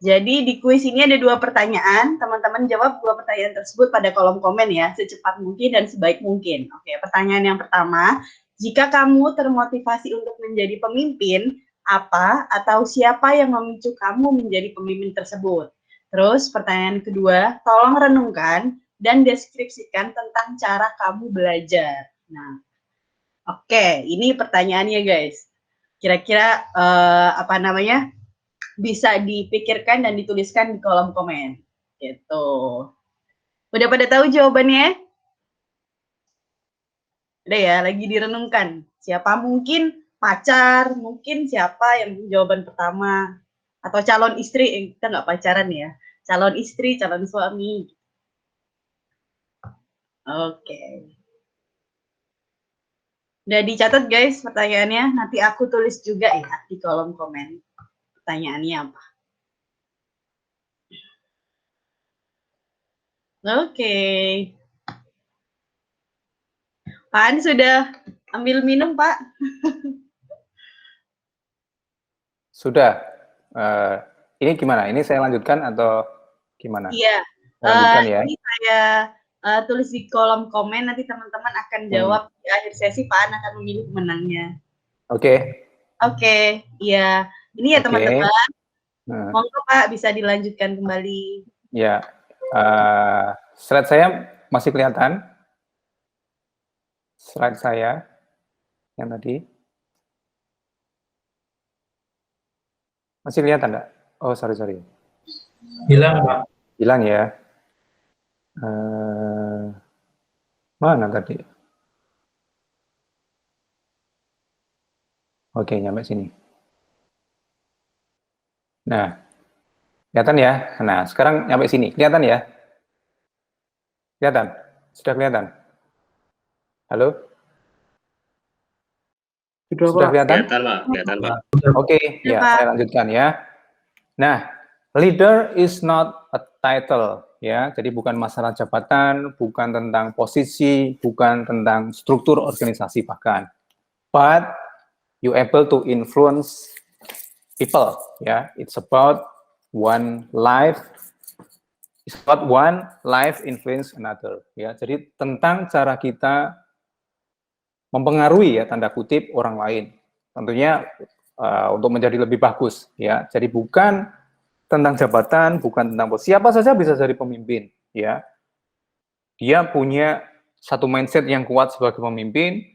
Jadi di kuis ini ada 2 pertanyaan, teman-teman jawab 2 pertanyaan tersebut pada kolom komen ya, secepat mungkin dan sebaik mungkin. Oke, pertanyaan yang pertama, jika kamu termotivasi untuk menjadi pemimpin, apa atau siapa yang memicu kamu menjadi pemimpin tersebut? Terus pertanyaan kedua, tolong renungkan dan deskripsikan tentang cara kamu belajar. Nah, oke, ini pertanyaannya guys. Kira-kira apa namanya? Bisa dipikirkan dan dituliskan di kolom komen. Gitu. Udah pada tahu jawabannya? Udah ya, lagi direnungkan. Siapa mungkin pacar, mungkin siapa yang jawaban pertama. Atau calon istri, kita nggak pacaran ya. Calon istri, calon suami. Oke. Udah dicatat guys pertanyaannya. Nanti aku tulis juga ya di kolom komen. Pertanyaannya apa. Oke. Pak sudah ambil minum, Pak? Sudah. Ini gimana? Ini saya lanjutkan atau gimana? Iya. Lanjutkan ya. Ini saya tulis di kolom komen, nanti teman-teman akan jawab di akhir sesi, Pak An akan memilih pemenangnya. Oke. Oke, iya. Ini ya Oke. teman-teman. Monggo Pak, bisa dilanjutkan kembali. Ya. Slide saya masih kelihatan? Slide saya yang tadi. Masih kelihatan enggak? Oh, sorry. Hilang, Pak. Hilang ya. Mana tadi? Oke, nyampe sini. Nah, kelihatan ya? Nah, sekarang nyampe sini. Kelihatan ya? Kelihatan? Sudah kelihatan? Halo? Sudah kelihatan? Kelihatan, Pak. Oke, ya, saya lanjutkan ya. Nah, leader is not a title, ya. Jadi bukan masalah jabatan, bukan tentang posisi, bukan tentang struktur organisasi bahkan. But you able to influence people, ya. It's about one life. It's about one life influence another, ya. Jadi tentang cara kita mempengaruhi ya tanda kutip orang lain. Tentunya untuk menjadi lebih bagus, ya. Jadi bukan tentang jabatan, bukan tentang posisi. Siapa saja bisa jadi pemimpin, ya. Dia punya satu mindset yang kuat sebagai pemimpin.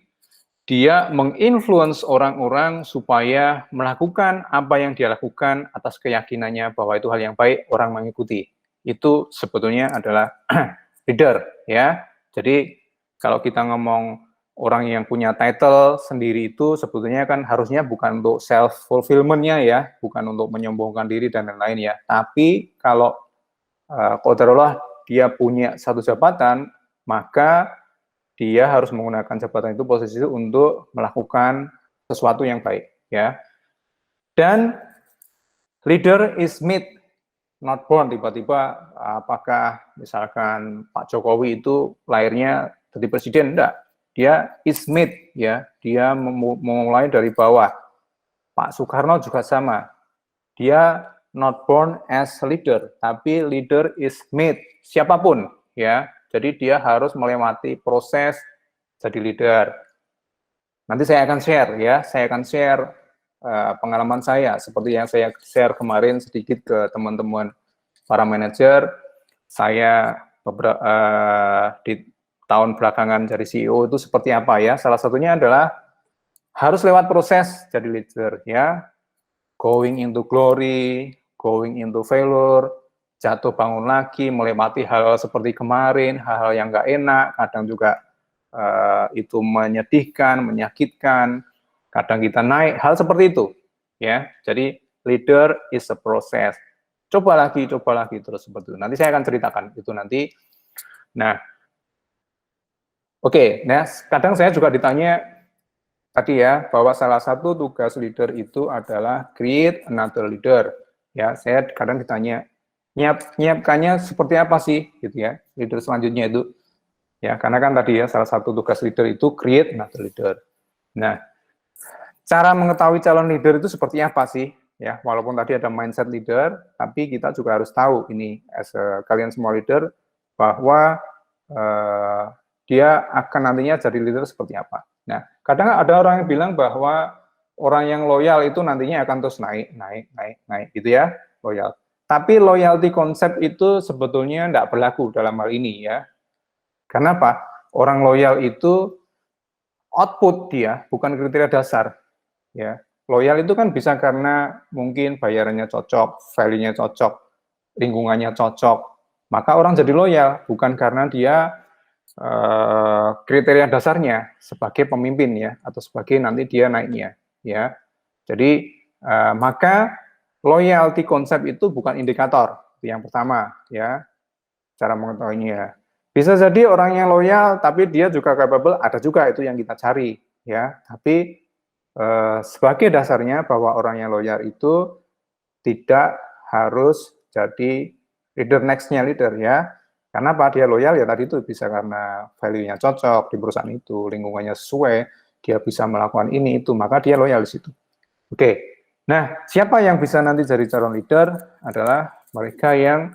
Dia menginfluence orang-orang supaya melakukan apa yang dia lakukan atas keyakinannya bahwa itu hal yang baik, orang mengikuti. Itu sebetulnya adalah leader, ya. Jadi kalau kita ngomong orang yang punya title sendiri itu sebetulnya kan harusnya bukan untuk self fulfillment-nya ya, bukan untuk menyombongkan diri dan lain-lain ya. Tapi kalau qadarullah dia punya satu jabatan, maka dia harus menggunakan jabatan itu posisi itu untuk melakukan sesuatu yang baik ya. Dan leader is made not born. Tiba-tiba apakah misalkan Pak Jokowi itu lahirnya jadi presiden? Enggak. Dia is made ya, dia memulai dari bawah. Pak Soekarno juga sama. Dia not born as leader, tapi leader is made. Siapapun ya. Jadi dia harus melewati proses jadi leader. Nanti saya akan share ya, saya akan share pengalaman saya seperti yang saya share kemarin sedikit ke teman-teman para manajer. Saya di tahun belakangan dari CEO itu seperti apa ya? Salah satunya adalah harus lewat proses jadi leader ya. Going into glory, going into failure, jatuh bangun lagi, melewati hal-hal seperti kemarin, hal-hal yang nggak enak, kadang juga itu menyedihkan, menyakitkan, kadang kita naik, hal seperti itu ya. Jadi leader is a process. Coba lagi terus seperti itu. Nanti saya akan ceritakan itu nanti. Nah, oke, nah kadang saya juga ditanya tadi ya, bahwa salah satu tugas leader itu adalah create another leader. Ya, saya kadang ditanya, nyiapkannya seperti apa sih, gitu ya, leader selanjutnya itu. Ya, karena kan tadi ya, salah satu tugas leader itu create another leader. Nah, cara mengetahui calon leader itu seperti apa sih? Ya, walaupun tadi ada mindset leader, tapi kita juga harus tahu ini, kalian semua leader, bahwa dia akan nantinya jadi leader seperti apa. Nah, kadang ada orang yang bilang bahwa orang yang loyal itu nantinya akan terus naik, gitu ya, loyal. Tapi loyalty konsep itu sebetulnya tidak berlaku dalam hal ini ya. Karena apa? Orang loyal itu output dia, bukan kriteria dasar. Ya, loyal itu kan bisa karena mungkin bayarannya cocok, value-nya cocok, lingkungannya cocok. Maka orang jadi loyal bukan karena dia kriteria dasarnya sebagai pemimpin ya, atau sebagai nanti dia naiknya ya. Jadi maka loyalty konsep itu bukan indikator, itu yang pertama ya, cara mengetahuinya. Bisa jadi orang yang loyal tapi dia juga capable, ada juga itu yang kita cari ya. Tapi sebagai dasarnya bahwa orang yang loyal itu tidak harus jadi leader next-nya leader ya. Karena apa? Dia loyal ya tadi itu bisa karena value-nya cocok di perusahaan itu, lingkungannya sesuai, dia bisa melakukan ini itu, maka dia loyal di situ. Oke. Nah, siapa yang bisa nanti jadi calon leader adalah mereka yang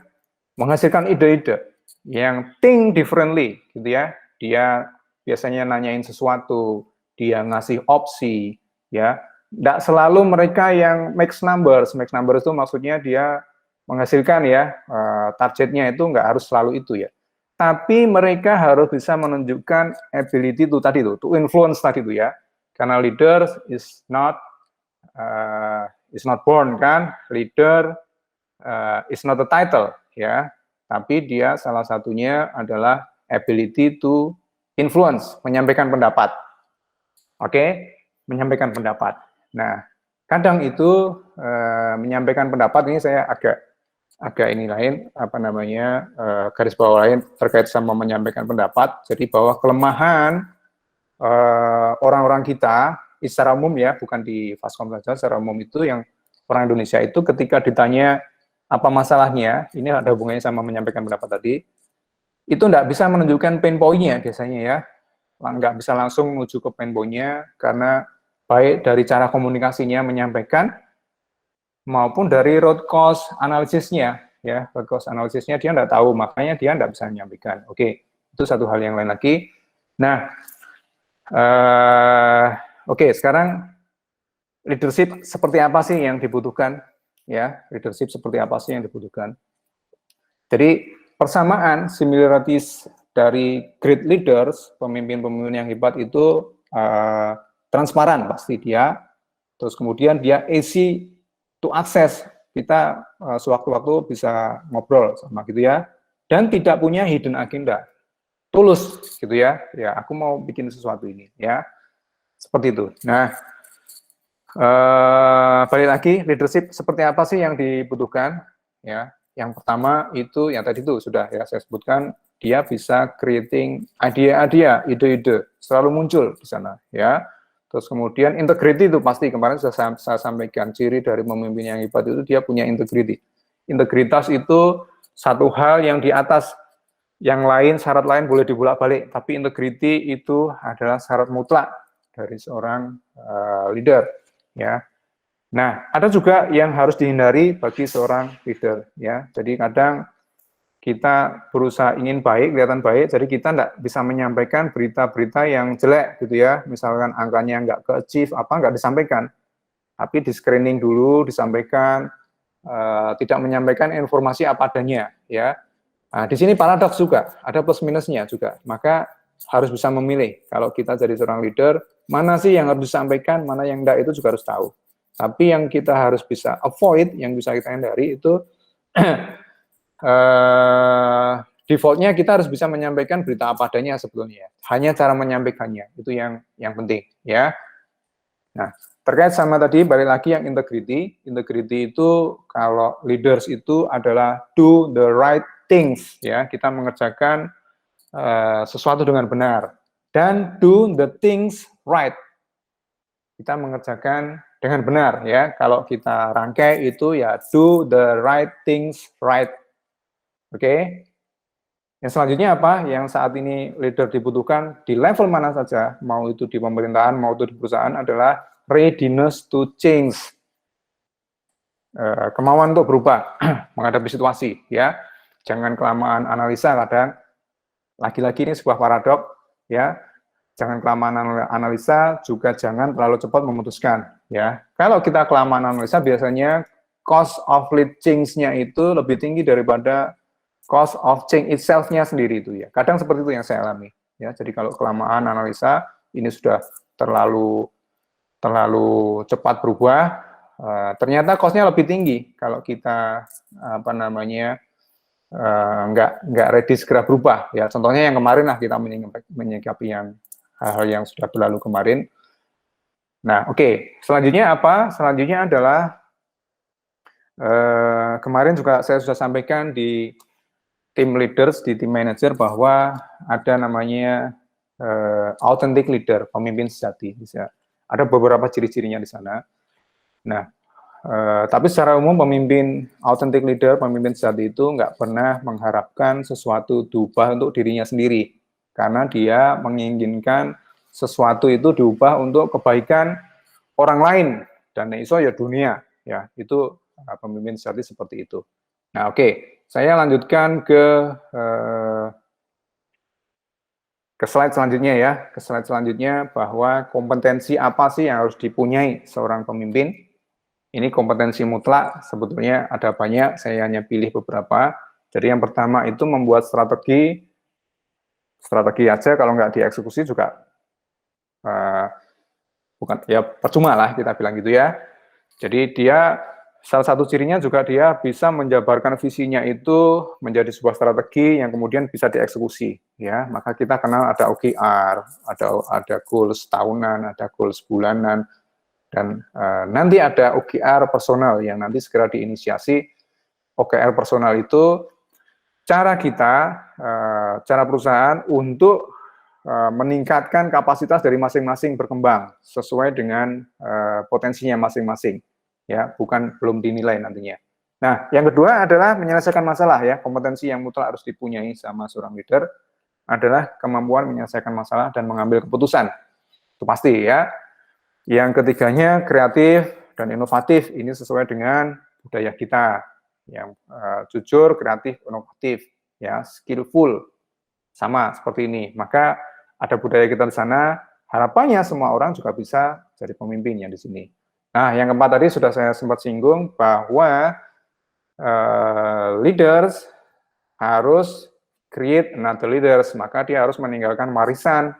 menghasilkan ide-ide, yang think differently gitu ya. Dia biasanya nanyain sesuatu, dia ngasih opsi ya. Tidak selalu mereka yang max numbers itu maksudnya dia menghasilkan ya, targetnya itu nggak harus selalu itu ya. Tapi mereka harus bisa menunjukkan ability itu tadi tuh, to influence tadi itu ya. Karena leader is not born kan, leader is not a title ya. Tapi dia salah satunya adalah ability to influence, menyampaikan pendapat. Oke, menyampaikan pendapat. Nah, kadang itu menyampaikan pendapat ini saya agak ini lain apa namanya garis bawah lain terkait sama menyampaikan pendapat. Jadi bahwa kelemahan orang-orang kita secara umum ya, bukan di Faskom saja, secara umum itu yang orang Indonesia itu ketika ditanya apa masalahnya, ini ada hubungannya sama menyampaikan pendapat tadi, itu tidak bisa menunjukkan pain point-nya biasanya ya, nggak bisa langsung menuju ke pain point-nya karena baik dari cara komunikasinya menyampaikan maupun dari root cause analisisnya ya, root cause analisisnya dia nggak tahu, makanya dia nggak bisa menyampaikan. Oke, itu satu hal yang lain lagi. Nah, oke, sekarang leadership seperti apa sih yang dibutuhkan ya, leadership seperti apa sih yang dibutuhkan. Jadi persamaan similarities dari great leaders, pemimpin-pemimpin yang hebat itu transparan pasti dia, terus kemudian dia easy to access, kita sewaktu-waktu bisa ngobrol sama gitu ya, dan tidak punya hidden agenda, tulus gitu ya, ya aku mau bikin sesuatu ini ya, seperti itu. Nah, balik lagi, leadership seperti apa sih yang dibutuhkan ya. Yang pertama itu yang tadi itu sudah ya saya sebutkan, dia bisa creating idea-idea, ide-ide selalu muncul di sana ya. Terus kemudian integrity itu pasti kemarin saya sampaikan, ciri dari pemimpin yang hebat itu dia punya integrity. Integritas itu satu hal yang di atas yang lain, syarat lain boleh dibolak-balik, tapi integrity itu adalah syarat mutlak dari seorang leader ya. Nah, ada juga yang harus dihindari bagi seorang leader ya. Jadi kadang kita berusaha ingin baik, kelihatan baik, jadi kita tidak bisa menyampaikan berita-berita yang jelek gitu ya, misalkan angkanya nggak ke-achieve, nggak disampaikan, tapi di-screening dulu, disampaikan, tidak menyampaikan informasi apa adanya ya. Nah, di sini paradoks juga, ada plus minusnya juga, maka harus bisa memilih, kalau kita jadi seorang leader, mana sih yang harus disampaikan, mana yang enggak, itu juga harus tahu. Tapi yang kita harus bisa avoid, yang bisa kita hindari itu defaultnya kita harus bisa menyampaikan berita apa adanya sebetulnya. Hanya cara menyampaikannya, itu yang penting ya. Nah, terkait sama tadi, balik lagi yang integrity. Integrity itu kalau leaders itu adalah do the right things ya. Kita mengerjakan sesuatu dengan benar. Dan do the things right. Kita mengerjakan dengan benar ya. Kalau kita rangkai itu ya do the right things right. Oke. Yang selanjutnya apa? Yang saat ini leader dibutuhkan di level mana saja, mau itu di pemerintahan, mau itu di perusahaan, adalah readiness to change. Kemauan untuk berubah, menghadapi situasi ya. Jangan kelamaan analisa kadang. Lagi-lagi ini sebuah paradok ya. Jangan kelamaan analisa, juga jangan terlalu cepat memutuskan ya. Kalau kita kelamaan analisa biasanya cost of lead change-nya itu lebih tinggi daripada cost of change itself-nya sendiri itu ya. Kadang seperti itu yang saya alami. Ya, jadi kalau kelamaan analisa ini sudah terlalu cepat berubah, ternyata cost-nya lebih tinggi kalau kita nggak ready segera berubah. Ya, contohnya yang kemarin lah kita menyikapi yang hal-hal yang sudah berlalu kemarin. Nah, oke. Selanjutnya apa? Selanjutnya adalah kemarin juga saya sudah sampaikan di tim leaders, di tim manager bahwa ada namanya authentic leader, pemimpin sejati. Bisa. Ada beberapa ciri-cirinya di sana. Nah, tapi secara umum pemimpin authentic leader, pemimpin sejati itu nggak pernah mengharapkan sesuatu diubah untuk dirinya sendiri, karena dia menginginkan sesuatu itu diubah untuk kebaikan orang lain dan iso ya dunia, ya itu pemimpin sejati seperti itu. Nah, oke, saya lanjutkan ke slide selanjutnya ya, ke slide selanjutnya bahwa kompetensi apa sih yang harus dipunyai seorang pemimpin. Ini kompetensi mutlak, sebetulnya ada banyak, saya hanya pilih beberapa. Jadi yang pertama itu membuat strategi aja kalau nggak dieksekusi juga bukan ya percuma lah kita bilang gitu ya. Jadi dia salah satu cirinya juga dia bisa menjabarkan visinya itu menjadi sebuah strategi yang kemudian bisa dieksekusi ya. Maka kita kenal ada OKR, ada goals tahunan, ada goals bulanan, dan nanti ada OKR personal yang nanti segera diinisiasi. OKR personal itu cara perusahaan untuk meningkatkan kapasitas dari masing-masing berkembang sesuai dengan potensinya masing-masing, ya, belum dinilai nantinya. Nah, yang kedua adalah menyelesaikan masalah ya. Kompetensi yang mutlak harus dipunyai sama seorang leader adalah kemampuan menyelesaikan masalah dan mengambil keputusan. Itu pasti ya. Yang ketiganya kreatif dan inovatif, ini sesuai dengan budaya kita yang jujur, kreatif, inovatif, ya skillful, sama seperti ini. Maka ada budaya kita di sana. Harapannya semua orang juga bisa jadi pemimpin yang di sini. Nah, yang keempat tadi sudah saya sempat singgung bahwa leaders harus create another leaders, maka dia harus meninggalkan warisan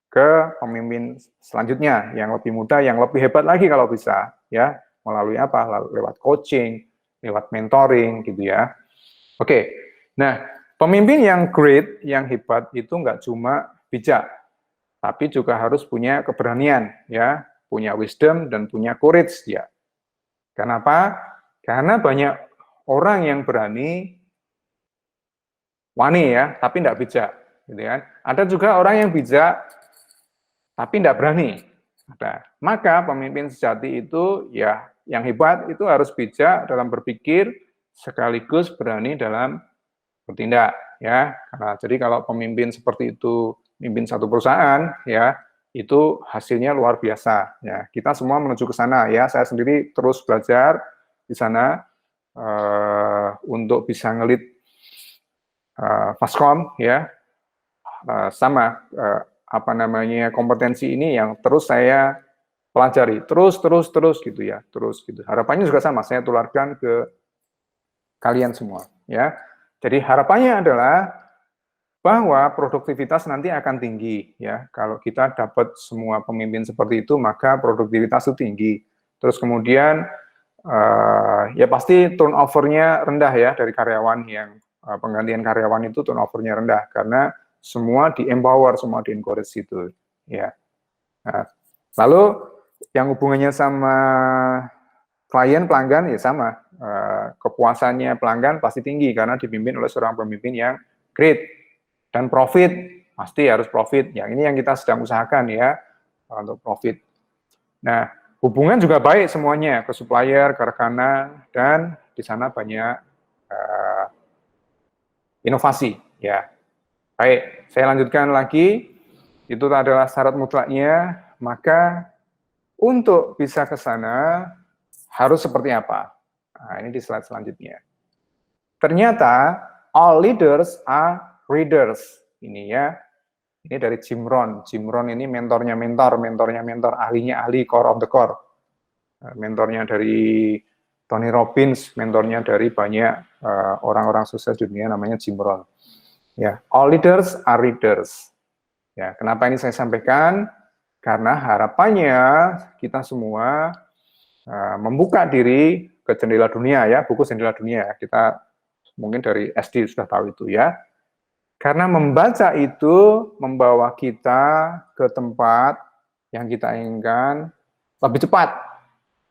ke pemimpin selanjutnya yang lebih muda, yang lebih hebat lagi kalau bisa, ya, melalui apa? Lewat coaching, lewat mentoring, gitu ya. Oke, nah, pemimpin yang great, yang hebat itu nggak cuma bijak, tapi juga harus punya keberanian, ya, punya wisdom dan punya courage dia. Kenapa? Karena banyak orang yang berani, wani ya, tapi nggak bijak, gitu kan? Ada juga orang yang bijak tapi tidak berani. Maka pemimpin sejati itu ya yang hebat itu harus bijak dalam berpikir sekaligus berani dalam bertindak ya. Jadi kalau pemimpin seperti itu mimpin satu perusahaan ya itu hasilnya luar biasa ya. Kita semua menuju ke sana ya. Saya sendiri terus belajar di sana untuk bisa ngelit Fastcom ya. Sama kompetensi ini yang terus saya pelajari, terus gitu ya, terus gitu. Harapannya juga sama, saya tularkan ke kalian semua, ya. Jadi harapannya adalah bahwa produktivitas nanti akan tinggi, ya. Kalau kita dapat semua pemimpin seperti itu, maka produktivitas itu tinggi. Terus kemudian ya pasti turnover-nya rendah ya dari karyawan yang penggantian karyawan itu turnover-nya rendah karena semua di-empower, semua di-encourage itu, ya. Nah, lalu yang hubungannya sama klien, pelanggan, ya sama. Kepuasannya pelanggan pasti tinggi karena dipimpin oleh seorang pemimpin yang great. Dan profit, pasti harus profit. Yang ini yang kita sedang usahakan ya, untuk profit. Nah, hubungan juga baik semuanya, ke supplier, ke rekanan, dan di sana banyak inovasi, ya. Baik, saya lanjutkan lagi. Itu adalah syarat mutlaknya. Maka untuk bisa ke sana harus seperti apa? Nah, ini di slide selanjutnya. Ternyata all leaders are readers. Ini ya. Ini dari Jim Rohn. Jim Rohn ini mentornya mentor, ahlinya ahli, core of the core. Mentornya dari Tony Robbins, mentornya dari banyak orang-orang sukses di dunia, namanya Jim Rohn. Ya, all leaders are readers. Ya, kenapa ini saya sampaikan? Karena harapannya kita semua membuka diri ke jendela dunia ya, buku jendela dunia. Kita mungkin dari SD sudah tahu itu ya. Karena membaca itu membawa kita ke tempat yang kita inginkan lebih cepat.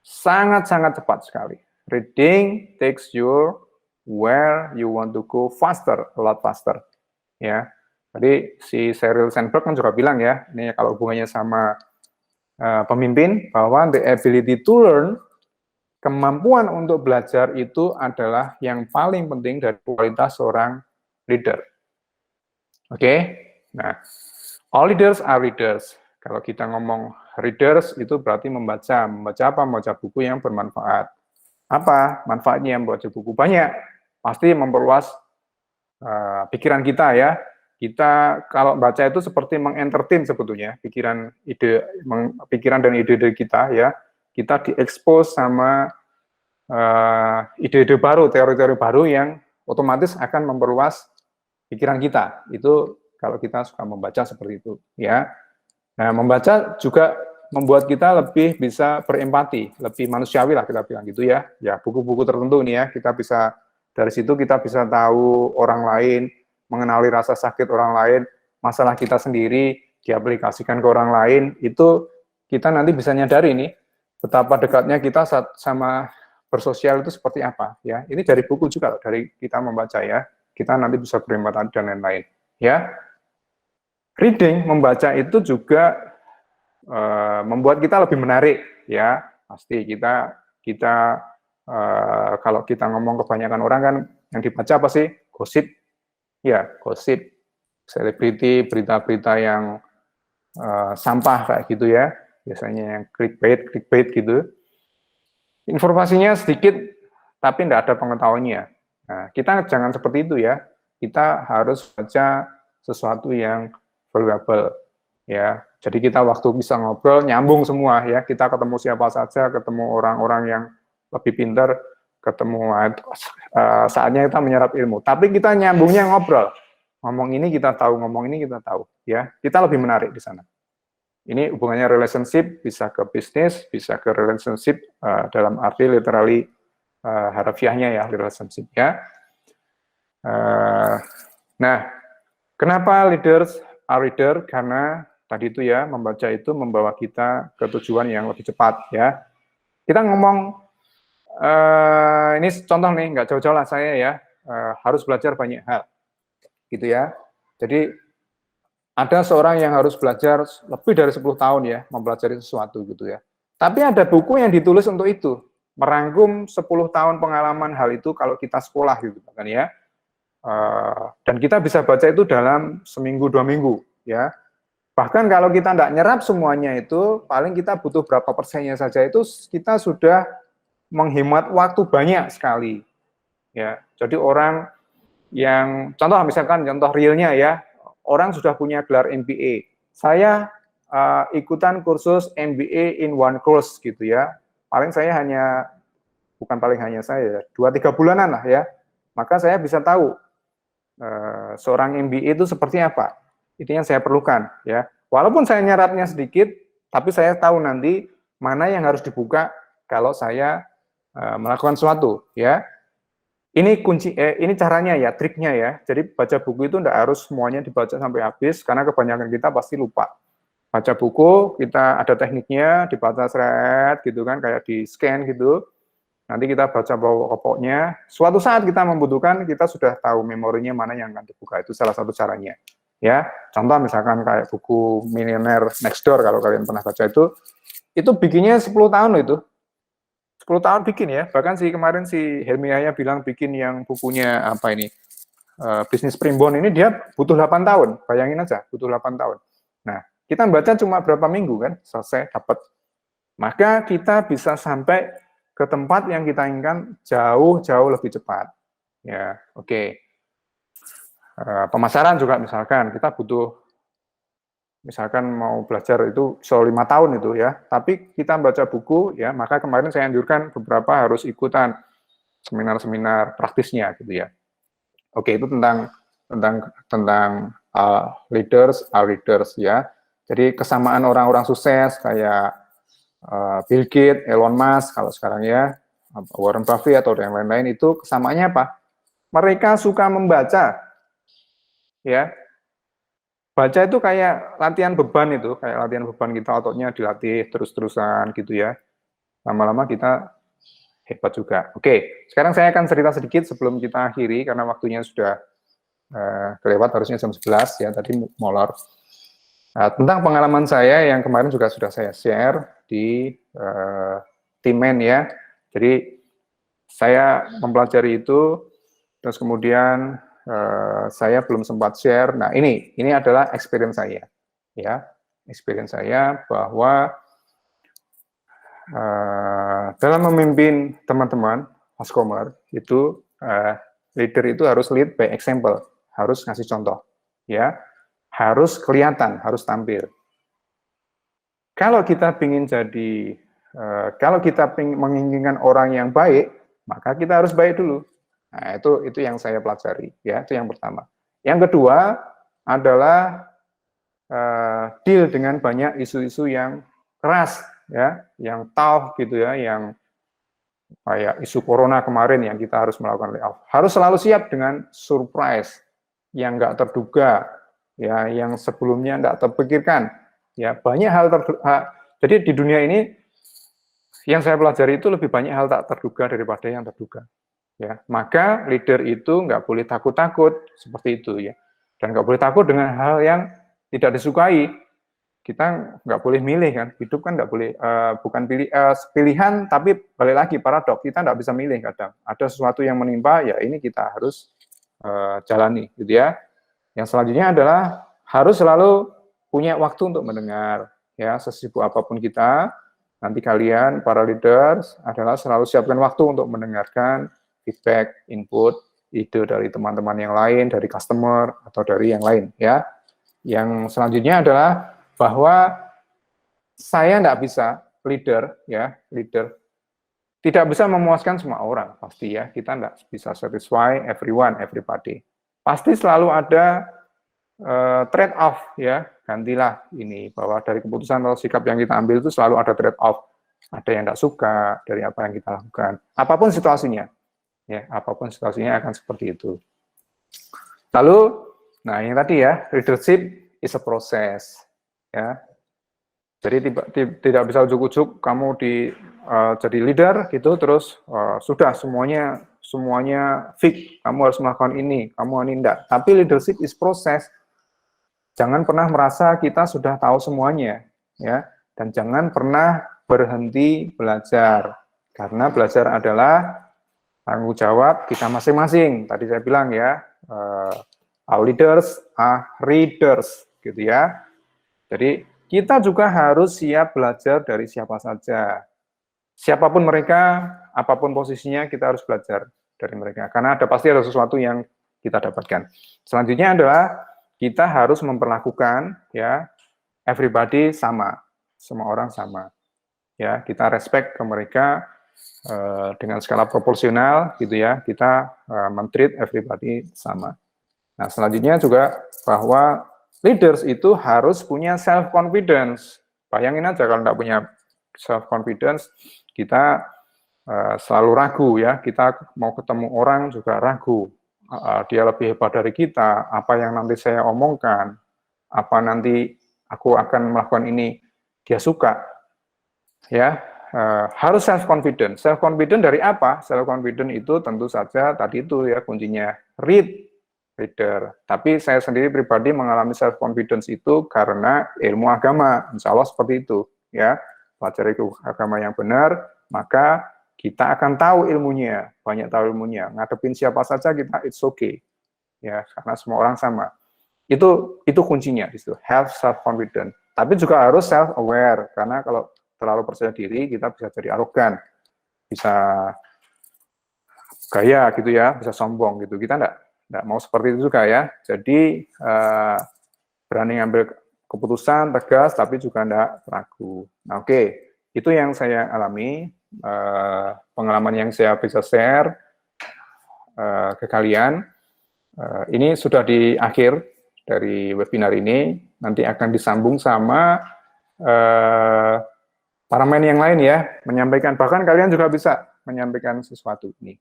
Sangat-sangat cepat sekali. Reading takes you where you want to go faster, a lot faster. Ya. Tadi si Sheryl Sandberg kan juga bilang ya, ini kalau hubungannya sama pemimpin, bahwa the ability to learn, kemampuan untuk belajar itu adalah yang paling penting dari kualitas seorang leader. Oke, nah, all leaders are readers. Kalau kita ngomong readers, itu berarti membaca apa? Membaca buku yang bermanfaat. Apa manfaatnya membaca buku? Banyak, pasti memperluas pikiran kita ya. Kita kalau baca itu seperti mengentertain sebetulnya pikiran dan ide-ide kita ya. Kita diekspos sama ide-ide baru, teori-teori baru yang otomatis akan memperluas pikiran kita. Itu kalau kita suka membaca seperti itu ya. Nah, membaca juga membuat kita lebih bisa berempati, lebih manusiawi lah kita bilang gitu ya. Ya, buku-buku tertentu nih ya, kita bisa dari situ kita bisa tahu orang lain, mengenali rasa sakit orang lain, masalah kita sendiri diaplikasikan ke orang lain, itu kita nanti bisa nyadari nih betapa dekatnya kita sama bersosial itu seperti apa ya. Ini dari buku juga dari kita membaca ya. Kita nanti bisa berempati dan lain-lain ya. Reading, membaca itu juga membuat kita lebih menarik ya. Pasti kita kalau kita ngomong kebanyakan orang kan yang dibaca apa sih? Gosip. Ya, gosip, selebriti, berita-berita yang sampah kayak gitu ya, biasanya yang clickbait gitu. Informasinya sedikit, tapi tidak ada pengetahuannya. Nah, kita jangan seperti itu ya. Kita harus baca sesuatu yang valuable ya. Jadi kita waktu bisa ngobrol nyambung semua ya. Kita ketemu siapa saja, ketemu orang-orang yang lebih pintar, ketemu saatnya kita menyerap ilmu. Tapi kita nyambungnya ngobrol. Ngomong ini kita tahu, ngomong ini kita tahu. Ya, kita lebih menarik di sana. Ini hubungannya relationship, bisa ke bisnis, bisa ke relationship dalam arti literally harafiahnya ya, relationship ya. Nah, kenapa leaders are reader? Karena tadi itu ya, membaca itu membawa kita ke tujuan yang lebih cepat ya. Kita ngomong ini contoh nih, nggak jauh-jauh lah saya ya, harus belajar banyak hal, gitu ya. Jadi ada seorang yang harus belajar lebih dari 10 tahun ya, mempelajari sesuatu gitu ya. Tapi ada buku yang ditulis untuk itu, merangkum 10 tahun pengalaman hal itu kalau kita sekolah gitu kan ya. Dan kita bisa baca itu dalam seminggu 2 minggu ya. Bahkan kalau kita tidak nyerap semuanya itu, paling kita butuh berapa persennya saja itu kita sudah menghemat waktu banyak sekali. Ya, jadi orang yang contoh misalkan contoh realnya ya, orang sudah punya gelar MBA. Saya ikutan kursus MBA in one course gitu ya. Paling saya hanya bukan paling hanya saya 2-3 bulanan lah ya. Maka saya bisa tahu seorang MBA itu seperti apa. Itu yang saya perlukan ya. Walaupun saya nyerapnya sedikit, tapi saya tahu nanti mana yang harus dibuka kalau saya melakukan sesuatu ya. Ini kunci ini caranya ya, triknya ya. Jadi baca buku itu tidak harus semuanya dibaca sampai habis karena kebanyakan kita pasti lupa. Baca buku, kita ada tekniknya, dibaca seret gitu kan, kayak di scan gitu. Nanti kita baca pokoknya. Suatu saat kita membutuhkan, kita sudah tahu memorinya mana yang akan dibuka. Itu salah satu caranya. Ya, contoh misalkan kayak buku Millionaire Next Door kalau kalian pernah baca itu bikinnya 10 tahun loh itu. 10 tahun bikin ya, bahkan kemarin si Helmi Yahya bilang bikin yang bukunya apa ini, bisnis primbon ini dia butuh 8 tahun, bayangin aja, butuh 8 tahun. Nah, kita baca cuma berapa minggu kan, selesai, dapat. Maka kita bisa sampai ke tempat yang kita inginkan jauh-jauh lebih cepat. Ya, oke. Pemasaran juga misalkan, kita butuh misalkan mau belajar itu 5 tahun itu ya, tapi kita baca buku ya, maka kemarin saya anjurkan beberapa harus ikutan seminar-seminar praktisnya gitu ya. Oke, itu tentang leaders, our leaders ya. Jadi kesamaan orang-orang sukses kayak Bill Gates, Elon Musk kalau sekarang ya, Warren Buffett atau yang lain-lain itu kesamaannya apa? Mereka suka membaca ya. Baca itu kayak latihan beban itu, kayak latihan beban kita ototnya dilatih terus-terusan gitu ya. Lama-lama kita hebat juga. Oke, sekarang saya akan cerita sedikit sebelum kita akhiri karena waktunya sudah kelewat, harusnya jam 11 ya, tadi molor. Tentang pengalaman saya yang kemarin juga sudah saya share di Timen ya. Jadi saya mempelajari itu, terus kemudian saya belum sempat share. Nah, ini adalah experience saya, ya, experience saya bahwa dalam memimpin teman-teman Hoscomer itu leader itu harus lead by example, harus ngasih contoh, ya, harus kelihatan, harus tampil. Kalau kita ingin jadi, kalau kita menginginkan orang yang baik, maka kita harus baik dulu. Nah, itu yang saya pelajari, ya, itu yang pertama. Yang kedua adalah deal dengan banyak isu-isu yang keras, ya, yang tough gitu ya, yang kayak isu corona kemarin yang kita harus melakukan layoff. Harus selalu siap dengan surprise yang nggak terduga, ya, yang sebelumnya nggak terpikirkan, ya, banyak hal jadi di dunia ini yang saya pelajari itu lebih banyak hal tak terduga daripada yang terduga. Ya, maka leader itu nggak boleh takut-takut seperti itu ya, dan nggak boleh takut dengan hal yang tidak disukai. Kita nggak boleh milih kan, hidup kan nggak boleh bukan pilihan, tapi balik lagi paradok, kita nggak bisa milih kadang. Ada sesuatu yang menimpa, ya ini kita harus jalani, gitu ya. Yang selanjutnya adalah harus selalu punya waktu untuk mendengar, ya, sesibuk apapun kita. Nanti kalian para leaders adalah selalu siapkan waktu untuk mendengarkan feedback, input, ide dari teman-teman yang lain, dari customer, atau dari yang lain. Ya. Yang selanjutnya adalah bahwa saya tidak bisa leader, tidak bisa memuaskan semua orang, pasti ya. Kita tidak bisa satisfy everyone, everybody. Pasti selalu ada trade off, ya. Gantilah ini, bahwa dari keputusan atau sikap yang kita ambil itu selalu ada trade off. Ada yang tidak suka dari apa yang kita lakukan. Apapun situasinya. Ya, apapun situasinya akan seperti itu. Lalu, nah yang tadi ya, leadership is a process, ya. Jadi tidak bisa ujuk-ujuk kamu jadi leader gitu, terus sudah semuanya fix, kamu harus melakukan ini, kamu ini enggak. Tapi leadership is process. Jangan pernah merasa kita sudah tahu semuanya, ya, dan jangan pernah berhenti belajar, karena belajar adalah tanggung jawab kita masing-masing. Tadi saya bilang ya, our leaders are readers, gitu ya. Jadi kita juga harus siap belajar dari siapa saja. Siapapun mereka, apapun posisinya, kita harus belajar dari mereka. Karena pasti ada sesuatu yang kita dapatkan. Selanjutnya adalah kita harus memperlakukan ya everybody sama, semua orang sama. Ya, kita respect ke mereka dengan skala proporsional gitu ya, kita men-treat everybody sama. Nah, selanjutnya juga bahwa leaders itu harus punya self-confidence. Bayangin aja kalau tidak punya self-confidence, kita selalu ragu ya, kita mau ketemu orang juga ragu, dia lebih hebat dari kita, apa yang nanti saya omongkan, apa nanti aku akan melakukan ini, dia suka, ya. Harus self-confident. Self-confident dari apa? Self-confident itu tentu saja tadi itu ya kuncinya reader. Tapi saya sendiri pribadi mengalami self-confidence itu karena ilmu agama. Insya Allah seperti itu. Ya, pelajari agama yang benar, maka kita akan tahu ilmunya, banyak tahu ilmunya. Ngadepin siapa saja kita it's okay. Ya, karena semua orang sama. Itu kuncinya di situ. Have self-confident. Tapi juga harus self-aware, karena kalau terlalu percaya diri, kita bisa jadi arogan, bisa gaya gitu ya, bisa sombong gitu. Kita enggak mau seperti itu juga ya. Jadi berani ngambil keputusan, tegas, tapi juga tidak ragu. Nah, oke. Itu yang saya alami, pengalaman yang saya bisa share ke kalian. Ini sudah di akhir dari webinar ini, nanti akan disambung sama paramen yang lain ya, menyampaikan, bahkan kalian juga bisa menyampaikan sesuatu ini.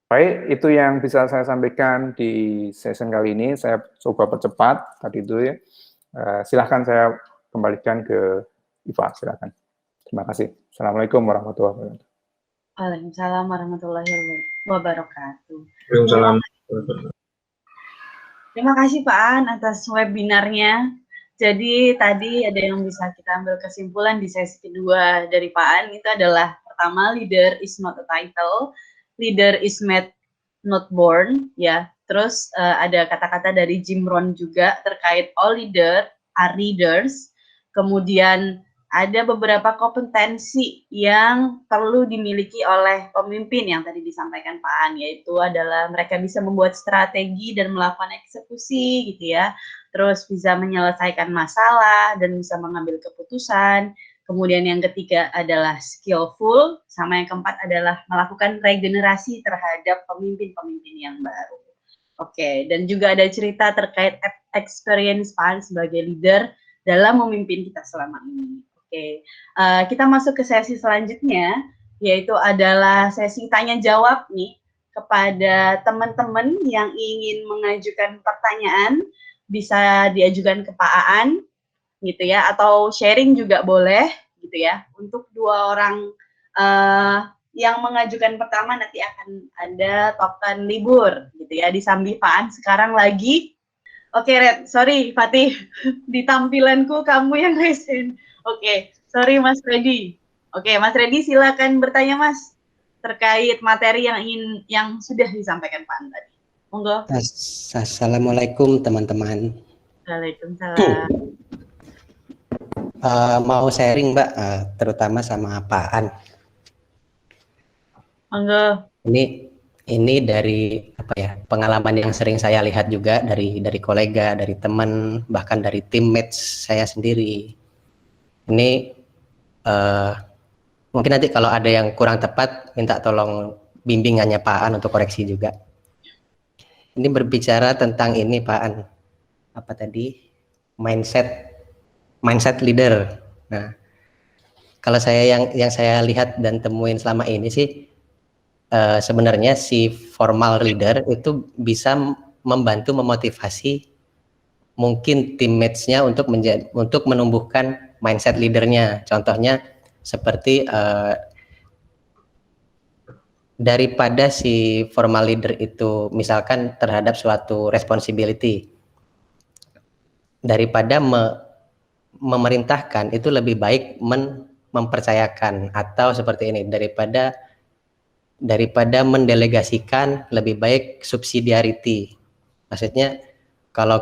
Baik, itu yang bisa saya sampaikan di session kali ini. Saya coba percepat tadi itu ya. Silahkan saya kembalikan ke Iva, silahkan. Terima kasih. Assalamualaikum warahmatullahi wabarakatuh. Waalaikumsalam warahmatullahi wabarakatuh. Waalaikumsalam. Terima kasih Pak An atas webinarnya. Jadi tadi ada yang bisa kita ambil kesimpulan di sesi kedua dari Pak An, itu adalah pertama, leader is not a title, leader is made not born, ya. Terus ada kata-kata dari Jim Rohn juga terkait all leader are leaders. Kemudian ada beberapa kompetensi yang perlu dimiliki oleh pemimpin yang tadi disampaikan Pak An, yaitu adalah mereka bisa membuat strategi dan melakukan eksekusi gitu ya, terus bisa menyelesaikan masalah dan bisa mengambil keputusan. Kemudian yang ketiga adalah skillful, sama yang keempat adalah melakukan regenerasi terhadap pemimpin-pemimpin yang baru. Oke, dan juga ada cerita terkait experience Pak An sebagai leader dalam memimpin kita selama ini. Oke, kita masuk ke sesi selanjutnya, yaitu adalah sesi tanya jawab nih kepada teman-teman yang ingin mengajukan pertanyaan, bisa diajukan ke Pak Aan, gitu ya, atau sharing juga boleh, gitu ya. Untuk dua orang yang mengajukan pertama nanti akan ada token libur, gitu ya, disambi Pak Aan sekarang lagi. Oke, Red, sorry Fatih, di tampilanku kamu yang resen. Oke, sorry Mas Freddy. Oke, Mas Freddy silakan bertanya Mas terkait materi yang sudah disampaikan Pak An tadi. Monggo. Assalamualaikum teman-teman. Waalaikumsalam. Mau sharing Mbak, terutama sama Pak An. Monggo. Ini dari apa ya, pengalaman yang sering saya lihat juga dari kolega, dari teman, bahkan dari teammates saya sendiri. Ini mungkin nanti kalau ada yang kurang tepat, minta tolong bimbingannya Pak An untuk koreksi juga. Ini berbicara tentang ini Pak An, apa tadi, mindset leader. Nah, kalau saya yang saya lihat dan temuin selama ini sih, sebenarnya si formal leader itu bisa membantu memotivasi mungkin teammates-nya untuk menumbuhkan mindset leadernya. Contohnya seperti daripada si formal leader itu misalkan terhadap suatu responsibility, daripada memerintahkan, itu lebih baik mempercayakan, atau seperti ini, daripada mendelegasikan, lebih baik subsidiarity. Maksudnya kalau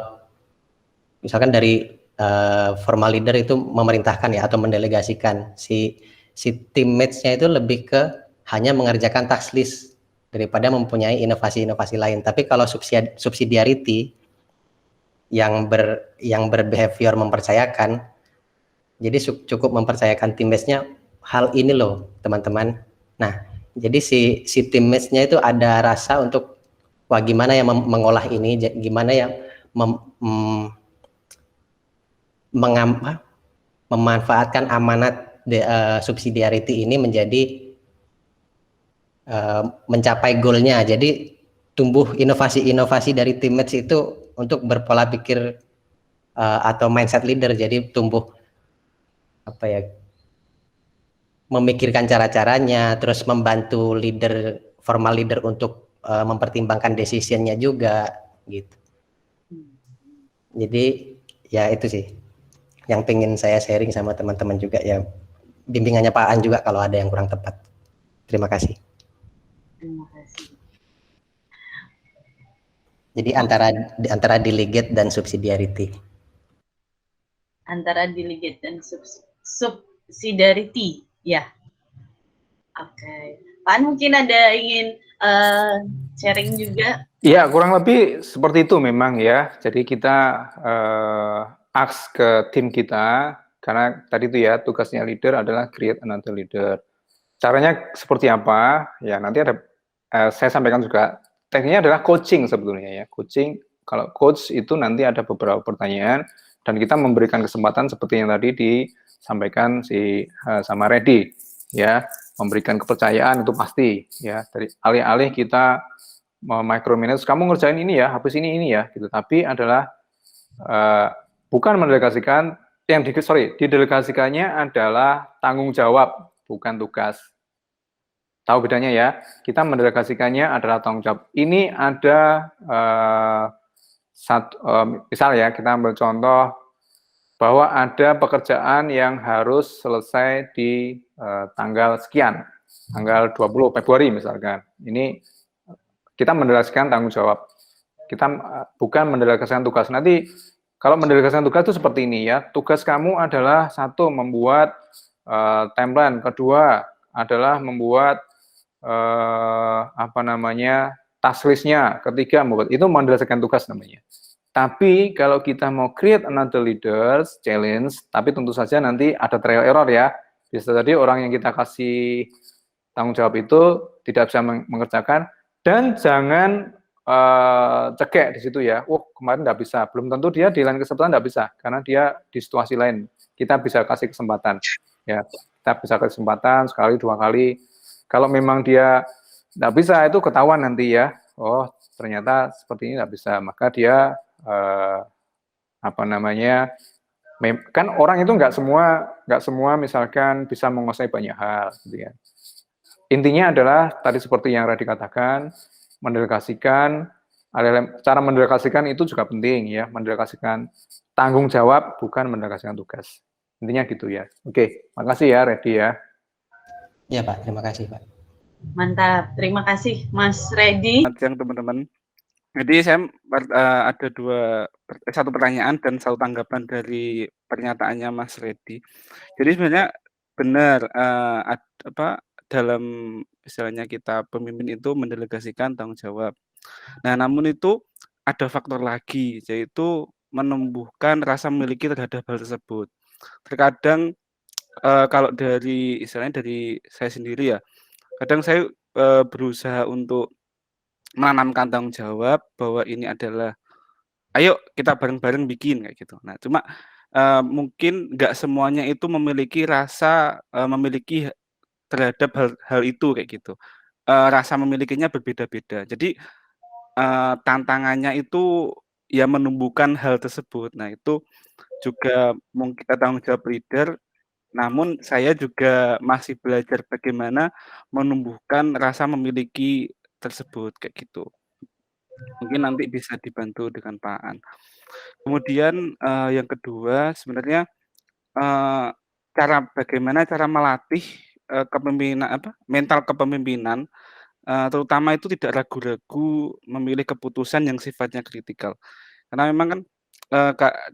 misalkan dari formal leader itu memerintahkan ya, atau mendelegasikan, si teammates-nya itu lebih ke hanya mengerjakan task list daripada mempunyai inovasi-inovasi lain. Tapi kalau subsidiarity yang berbehavior mempercayakan, jadi cukup mempercayakan teammates-nya, hal ini loh teman-teman. Nah, jadi si teammates-nya itu ada rasa untuk wah gimana yang mengolah ini, gimana yang memanfaatkan amanat subsidiarity ini menjadi mencapai goalnya. Jadi tumbuh inovasi-inovasi dari teammates itu untuk berpola pikir atau mindset leader. Jadi tumbuh apa ya, memikirkan cara-caranya, terus membantu formal leader untuk mempertimbangkan decision-nya juga gitu. Jadi ya itu sih yang pengen saya sharing sama teman-teman juga ya, bimbingannya Pak An juga kalau ada yang kurang tepat. Terima kasih. Terima kasih. Jadi antara delegate dan subsidiarity. Antara delegate dan subsidiarity, ya. Oke. Pak An mungkin ada ingin sharing juga? Iya, kurang lebih seperti itu memang ya. Jadi kita ask ke tim kita, karena tadi itu ya tugasnya leader adalah create another leader. Caranya seperti apa? Ya nanti ada saya sampaikan juga. Tekniknya adalah coaching sebetulnya ya. Coaching, kalau coach itu nanti ada beberapa pertanyaan dan kita memberikan kesempatan seperti yang tadi disampaikan sama Reddy ya, memberikan kepercayaan itu pasti ya. Dari alih-alih kita micromanage, kamu ngerjain ini ya, habis ini ya gitu. Tapi adalah bukan mendelegasikan, didelegasikannya adalah tanggung jawab, bukan tugas. Tahu bedanya ya? Kita mendelegasikannya adalah tanggung jawab. Ini ada misal ya, kita ambil contoh bahwa ada pekerjaan yang harus selesai di tanggal sekian, tanggal 20 Februari misalkan. Ini kita mendelegasikan tanggung jawab. Kita bukan mendelegasikan tugas. Nanti kalau mendelegasikan tugas itu seperti ini ya. Tugas kamu adalah satu, membuat timeline. Kedua adalah membuat task list-nya. Ketiga, itu mendelegasikan tugas namanya. Tapi kalau kita mau create another leaders challenge, tapi tentu saja nanti ada trial error ya. Bisa jadi orang yang kita kasih tanggung jawab itu tidak bisa mengerjakan, dan jangan cekek di situ ya. Kemarin nggak bisa, belum tentu dia di lain kesempatan nggak bisa, karena dia di situasi lain. Kita bisa kasih kesempatan ya. Kita bisa kasih kesempatan sekali, 2 kali. Kalau memang dia nggak bisa, itu ketahuan nanti ya. Oh, ternyata seperti ini nggak bisa. Maka dia kan orang itu nggak semua misalkan bisa menguasai banyak hal, gitu ya. Intinya adalah tadi seperti yang Radhi katakan, mendelegasikan. Cara mendelegasikan itu juga penting ya. Mendelegasikan tanggung jawab, bukan mendelegasikan tugas. Intinya gitu ya. Oke, makasih ya Reddy ya. Ya Pak, terima kasih Pak. Mantap, terima kasih Mas Reddy. Selamat siang teman-teman. Jadi saya ada satu pertanyaan dan satu tanggapan dari pernyataannya Mas Reddy. Jadi sebenarnya benar dalam istilahnya kita pemimpin itu mendelegasikan tanggung jawab. Nah, namun itu ada faktor lagi, yaitu menumbuhkan rasa memiliki terhadap hal tersebut. Terkadang kalau dari istilahnya dari saya sendiri ya, kadang saya berusaha untuk menanamkan tanggung jawab bahwa ini adalah, ayo kita bareng-bareng bikin kayak gitu. Nah, cuma mungkin nggak semuanya itu memiliki rasa memiliki terhadap hal itu kayak gitu. Rasa memilikinya berbeda-beda. Jadi tantangannya itu ya menumbuhkan hal tersebut. Nah, itu juga mungkin tanggung jawab leader. Namun saya juga masih belajar bagaimana menumbuhkan rasa memiliki tersebut kayak gitu. Mungkin nanti bisa dibantu dengan Pak Aan. Kemudian yang kedua sebenarnya bagaimana cara melatih mental kepemimpinan, terutama itu tidak ragu-ragu memilih keputusan yang sifatnya kritikal. Karena memang kan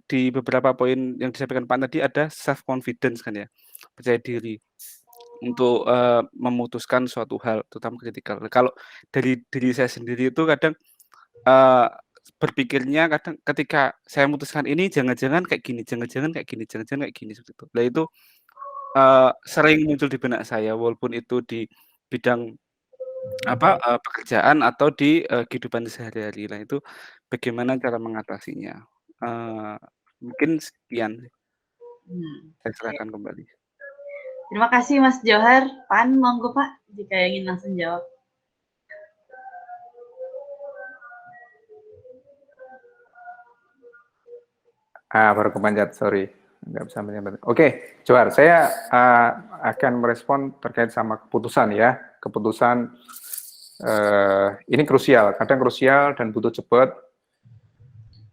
di beberapa poin yang disampaikan Pak tadi ada self confidence kan ya, percaya diri untuk memutuskan suatu hal terutama kritikal. Kalau dari diri saya sendiri itu kadang berpikirnya kadang ketika saya memutuskan ini jangan-jangan kayak gini, jangan-jangan kayak gini, jangan-jangan kayak gini seperti itu. Nah itu sering muncul di benak saya walaupun itu di bidang pekerjaan atau di kehidupan sehari-hari. Nah itu bagaimana cara mengatasinya? Mungkin sekian. Saya serahkan kembali. Terima kasih Mas Johar. Pan, monggo Pak, jika ingin langsung jawab. Baru kepanjat, sorry. Nggak bisa menyebut. Oke, Johar, saya akan merespon terkait sama keputusan ya. Keputusan ini krusial, kadang krusial dan butuh cepat.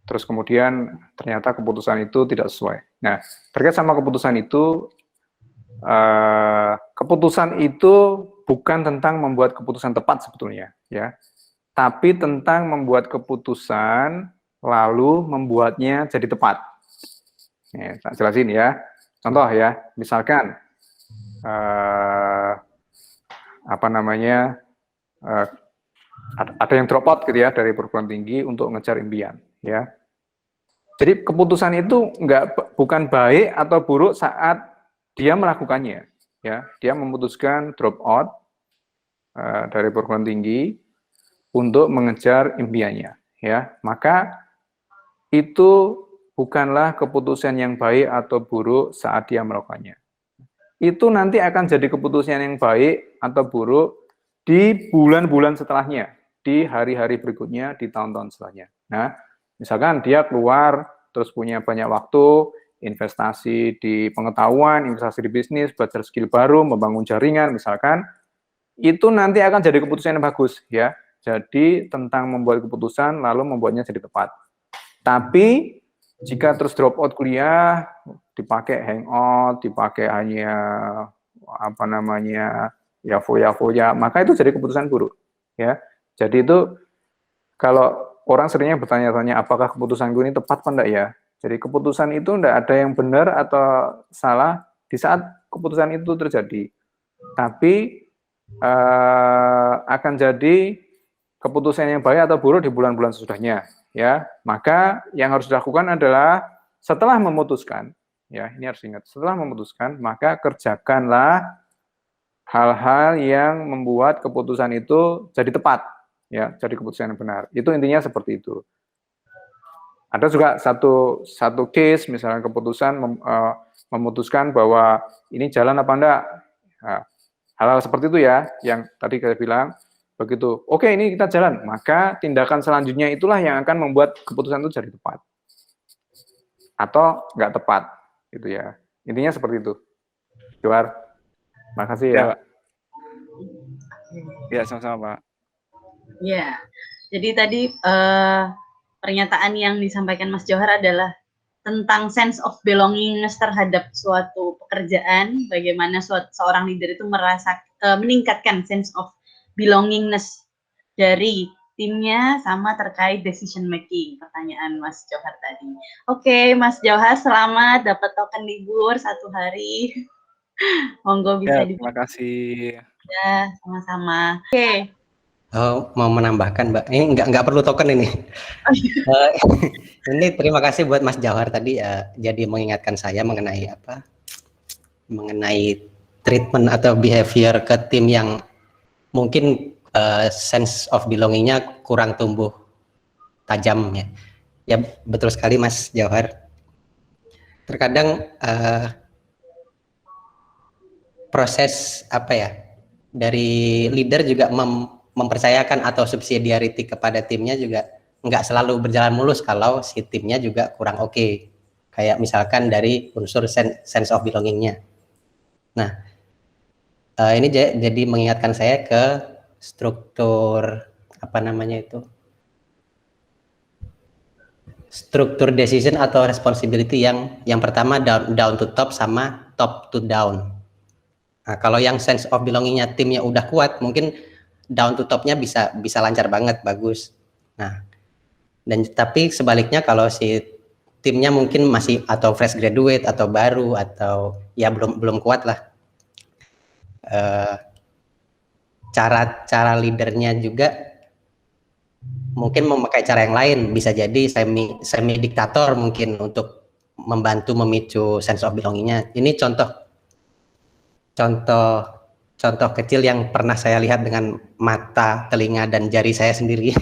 Terus kemudian ternyata keputusan itu tidak sesuai. Nah, terkait sama keputusan itu bukan tentang membuat keputusan tepat sebetulnya, ya, tapi tentang membuat keputusan lalu membuatnya jadi tepat. Tak jelasin ya. Contoh ya, misalkan ada yang drop out gitu ya dari perguruan tinggi untuk ngejar impian, ya. Jadi keputusan itu bukan baik atau buruk saat dia melakukannya. Ya, dia memutuskan drop out dari perguruan tinggi untuk mengejar impiannya. Ya, maka itu bukanlah keputusan yang baik atau buruk saat dia melakukannya. Itu nanti akan jadi keputusan yang baik atau buruk di bulan-bulan setelahnya, di hari-hari berikutnya, di tahun-tahun setelahnya. Nah, misalkan dia keluar, terus punya banyak waktu, investasi di pengetahuan, investasi di bisnis, belajar skill baru, membangun jaringan, misalkan, itu nanti akan jadi keputusan yang bagus, ya. Jadi, tentang membuat keputusan, lalu membuatnya jadi tepat. Tapi, jika terus drop out kuliah, dipakai hangout, dipakai hanya apa namanya ya foya-foya, maka itu jadi keputusan buruk. Ya, jadi itu kalau orang seringnya bertanya-tanya apakah keputusanku ini tepat apa enggak ya. Jadi keputusan itu enggak ada yang benar atau salah di saat keputusan itu terjadi. Tapi akan jadi keputusan yang baik atau buruk di bulan-bulan sesudahnya. Ya, maka yang harus dilakukan adalah setelah memutuskan, ya ini harus ingat, setelah memutuskan maka kerjakanlah hal-hal yang membuat keputusan itu jadi tepat, ya jadi keputusan yang benar. Itu intinya seperti itu. Ada juga satu case, misalnya keputusan memutuskan bahwa ini jalan apa enggak. Nah, hal-hal seperti itu ya, yang tadi saya bilang. Begitu, oke ini kita jalan, maka tindakan selanjutnya itulah yang akan membuat keputusan itu jadi tepat atau nggak tepat, gitu ya. Intinya seperti itu. Johar, makasih ya. Pak. Ya, sama-sama Pak. Ya, jadi tadi pernyataan yang disampaikan Mas Johar adalah tentang sense of belongingness terhadap suatu pekerjaan, bagaimana seorang leader itu merasa meningkatkan sense of belongingness dari timnya sama terkait decision making, pertanyaan Mas Johar tadi. Oke, Mas Johar, selamat dapat token libur 1 hari. Monggo bisa terima kasih. Ya, sama-sama. Oke. Oh, mau menambahkan Mbak, ini nggak perlu token ini. Ini terima kasih buat Mas Johar tadi jadi mengingatkan saya mengenai mengenai treatment atau behavior ke tim yang mungkin sense of belonging-nya kurang tumbuh tajam ya. Ya betul sekali Mas Johar. Terkadang proses dari leader juga mempercayakan atau subsidiarity kepada timnya juga nggak selalu berjalan mulus kalau si timnya juga kurang oke. Kayak misalkan dari unsur sense of belonging-nya. Nah, ini jadi mengingatkan saya ke struktur struktur decision atau responsibility yang pertama down to top sama top to down. Nah, kalau yang sense of belonging-nya timnya udah kuat, mungkin down to top-nya bisa lancar banget, bagus. Nah, tapi sebaliknya kalau si timnya mungkin masih atau fresh graduate atau baru atau ya belum kuat lah. Cara leadernya juga mungkin memakai cara yang lain, bisa jadi semi diktator mungkin untuk membantu memicu sense of belonging-nya. Ini contoh kecil yang pernah saya lihat dengan mata, telinga dan jari saya sendiri.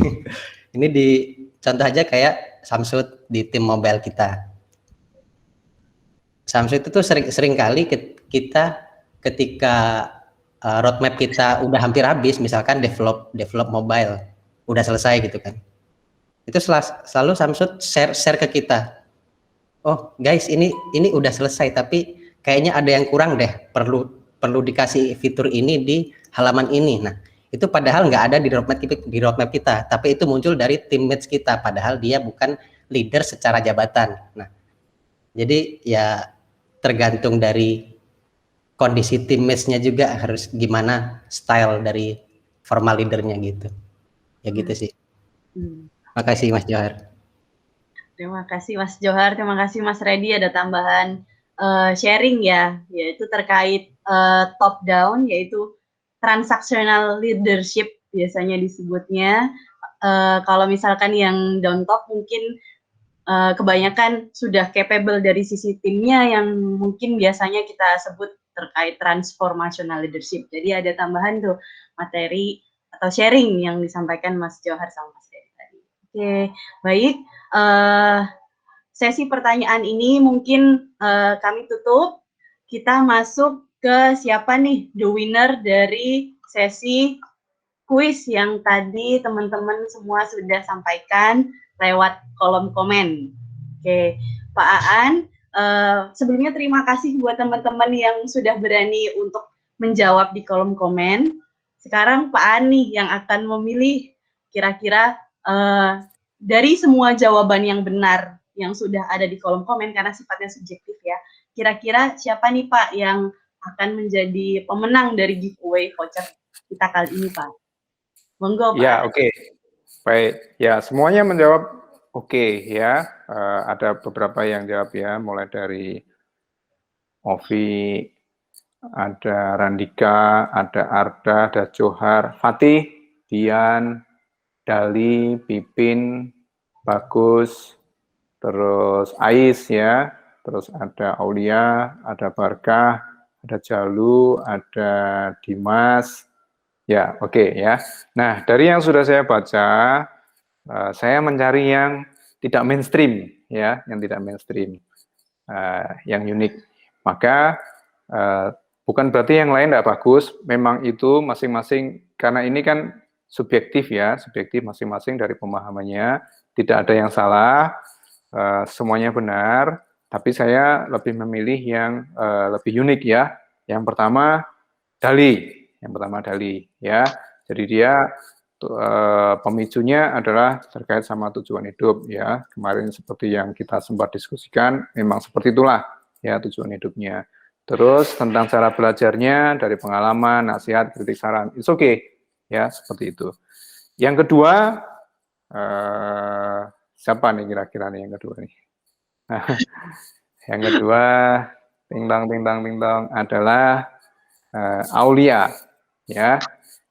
Ini contoh aja kayak Samsud di tim mobile kita. Samsud itu sering kali kita ketika roadmap kita udah hampir habis, misalkan develop mobile udah selesai gitu kan, itu selalu Samsud share ke kita, oh guys ini udah selesai tapi kayaknya ada yang kurang deh, perlu dikasih fitur ini di halaman ini. Nah itu padahal nggak ada di roadmap kita, tapi itu muncul dari teammates kita, padahal dia bukan leader secara jabatan. Nah jadi ya tergantung dari kondisi teammates-nya juga, harus gimana style dari formal leadernya gitu. Ya gitu sih. Terima kasih Mas Johar. Terima kasih Mas Johar, terima kasih Mas Reddy, ada tambahan sharing ya, yaitu terkait top down, yaitu transactional leadership biasanya disebutnya. Kalau misalkan yang down top mungkin kebanyakan sudah capable dari sisi timnya yang mungkin biasanya kita sebut terkait transformational leadership. Jadi ada tambahan tuh materi atau sharing yang disampaikan Mas Johar sama Mas Dery tadi. Oke, baik. Sesi pertanyaan ini mungkin kami tutup. Kita masuk ke siapa nih the winner dari sesi kuis yang tadi teman-teman semua sudah sampaikan lewat kolom komen. Oke, Pak Aan, sebelumnya terima kasih buat teman-teman yang sudah berani untuk menjawab di kolom komen. Sekarang Pak Aan nih yang akan memilih kira-kira dari semua jawaban yang benar yang sudah ada di kolom komen karena sifatnya subjektif ya. Kira-kira siapa nih Pak yang akan menjadi pemenang dari giveaway voucher kita kali ini Pak? Monggo Pak. Ya, oke. Baik, ya semuanya menjawab oke ya. Ada beberapa yang jawab ya, mulai dari Ovi, ada Randika, ada Arda, ada Johar, Fatih, Dian, Dali, Pipin, Bagus, terus Ais ya, terus ada Aulia, ada Barkah, ada Jalu, ada Dimas. Ya, oke ya. Nah, dari yang sudah saya baca, saya mencari yang tidak mainstream ya, yang tidak mainstream, yang unik. Maka bukan berarti yang lain tidak bagus. Memang itu masing-masing karena ini kan subjektif ya, subjektif masing-masing dari pemahamannya. Tidak ada yang salah, semuanya benar. Tapi saya lebih memilih yang lebih unik ya. Yang pertama Dali. Yang pertama Dali ya. Jadi dia pemicunya adalah terkait sama tujuan hidup ya. Kemarin seperti yang kita sempat diskusikan, memang seperti itulah ya tujuan hidupnya. Terus tentang cara belajarnya dari pengalaman, nasihat, kritik, saran, it's okay ya seperti itu. Yang kedua siapa nih kira-kira nih yang kedua nih? Yang kedua ting tong adalah Aulia ya.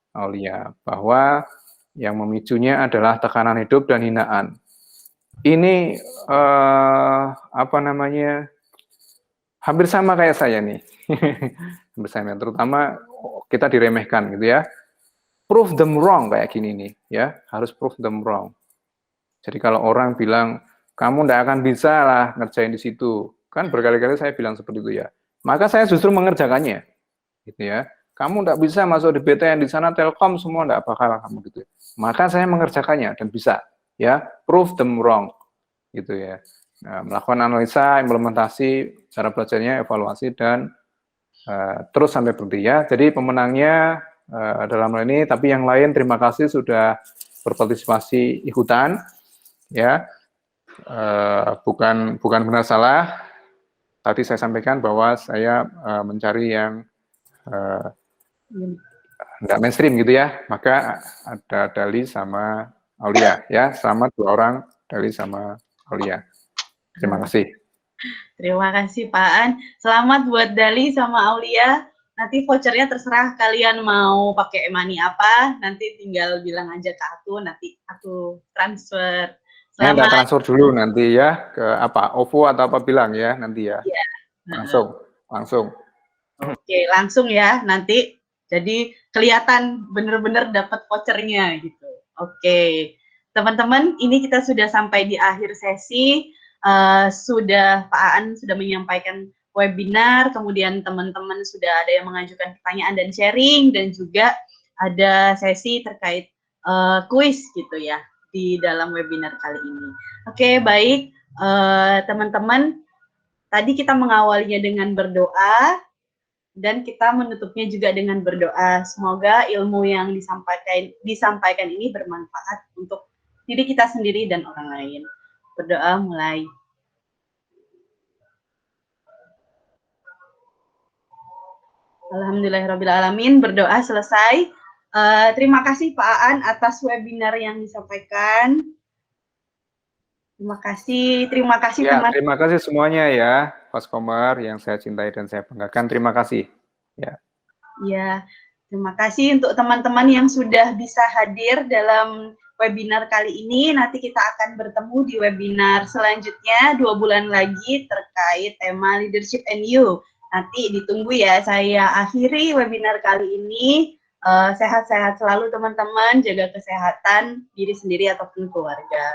Aulia, bahwa yang memicunya adalah tekanan hidup dan hinaan. Ini apa namanya? Hampir sama kayak saya nih. Hampir sama, terutama kita diremehkan gitu ya. Prove them wrong kayak gini nih ya, harus prove them wrong. Jadi kalau orang bilang kamu tidak akan bisa lah ngerjain di situ, kan berkali-kali saya bilang seperti itu ya. Maka saya justru mengerjakannya, gitu ya. Kamu tidak bisa masuk di BTN di sana Telkom semua tidak bakal kamu gitu. Maka saya mengerjakannya dan bisa ya, prove them wrong gitu ya. Nah, melakukan analisa, implementasi, cara belajarnya, evaluasi dan terus sampai berhenti ya. Jadi pemenangnya dalam hal ini, tapi yang lain terima kasih sudah berpartisipasi ikutan ya. Bukan benar salah. Tadi saya sampaikan bahwa saya mencari yang enggak mainstream gitu ya, maka ada Dali sama Aulia ya, sama dua orang Dali sama Aulia. Terima kasih. Terima kasih Pak An. Selamat buat Dali sama Aulia. Nanti vouchernya terserah kalian mau pakai e-money apa, nanti tinggal bilang aja ke aku, nanti aku transfer. Selamat. Transfer dulu nanti ya ke apa, OVO atau apa bilang ya nanti ya. Iya. Langsung. Oke, langsung ya nanti. Jadi kelihatan bener-bener dapat vouchernya gitu. Oke, teman-teman, ini kita sudah sampai di akhir sesi. Sudah Pak Aan sudah menyampaikan webinar, kemudian teman-teman sudah ada yang mengajukan pertanyaan dan sharing, dan juga ada sesi terkait kuis gitu ya di dalam webinar kali ini. Oke, baik teman-teman. Tadi kita mengawalinya dengan berdoa. Dan kita menutupnya juga dengan berdoa. Semoga ilmu yang disampaikan ini bermanfaat untuk diri kita sendiri dan orang lain. Berdoa mulai. Alhamdulillahirrahmanirrahim. Berdoa selesai. Terima kasih Pak Aan atas webinar yang disampaikan. Terima kasih ya, teman. Terima kasih semuanya ya, Mas Komar yang saya cintai dan saya banggakan. Terima kasih. Ya. Ya, terima kasih untuk teman-teman yang sudah bisa hadir dalam webinar kali ini. Nanti kita akan bertemu di webinar selanjutnya 2 bulan lagi terkait tema Leadership and You. Nanti ditunggu ya. Saya akhiri webinar kali ini. Sehat-sehat selalu teman-teman, jaga kesehatan diri sendiri ataupun keluarga.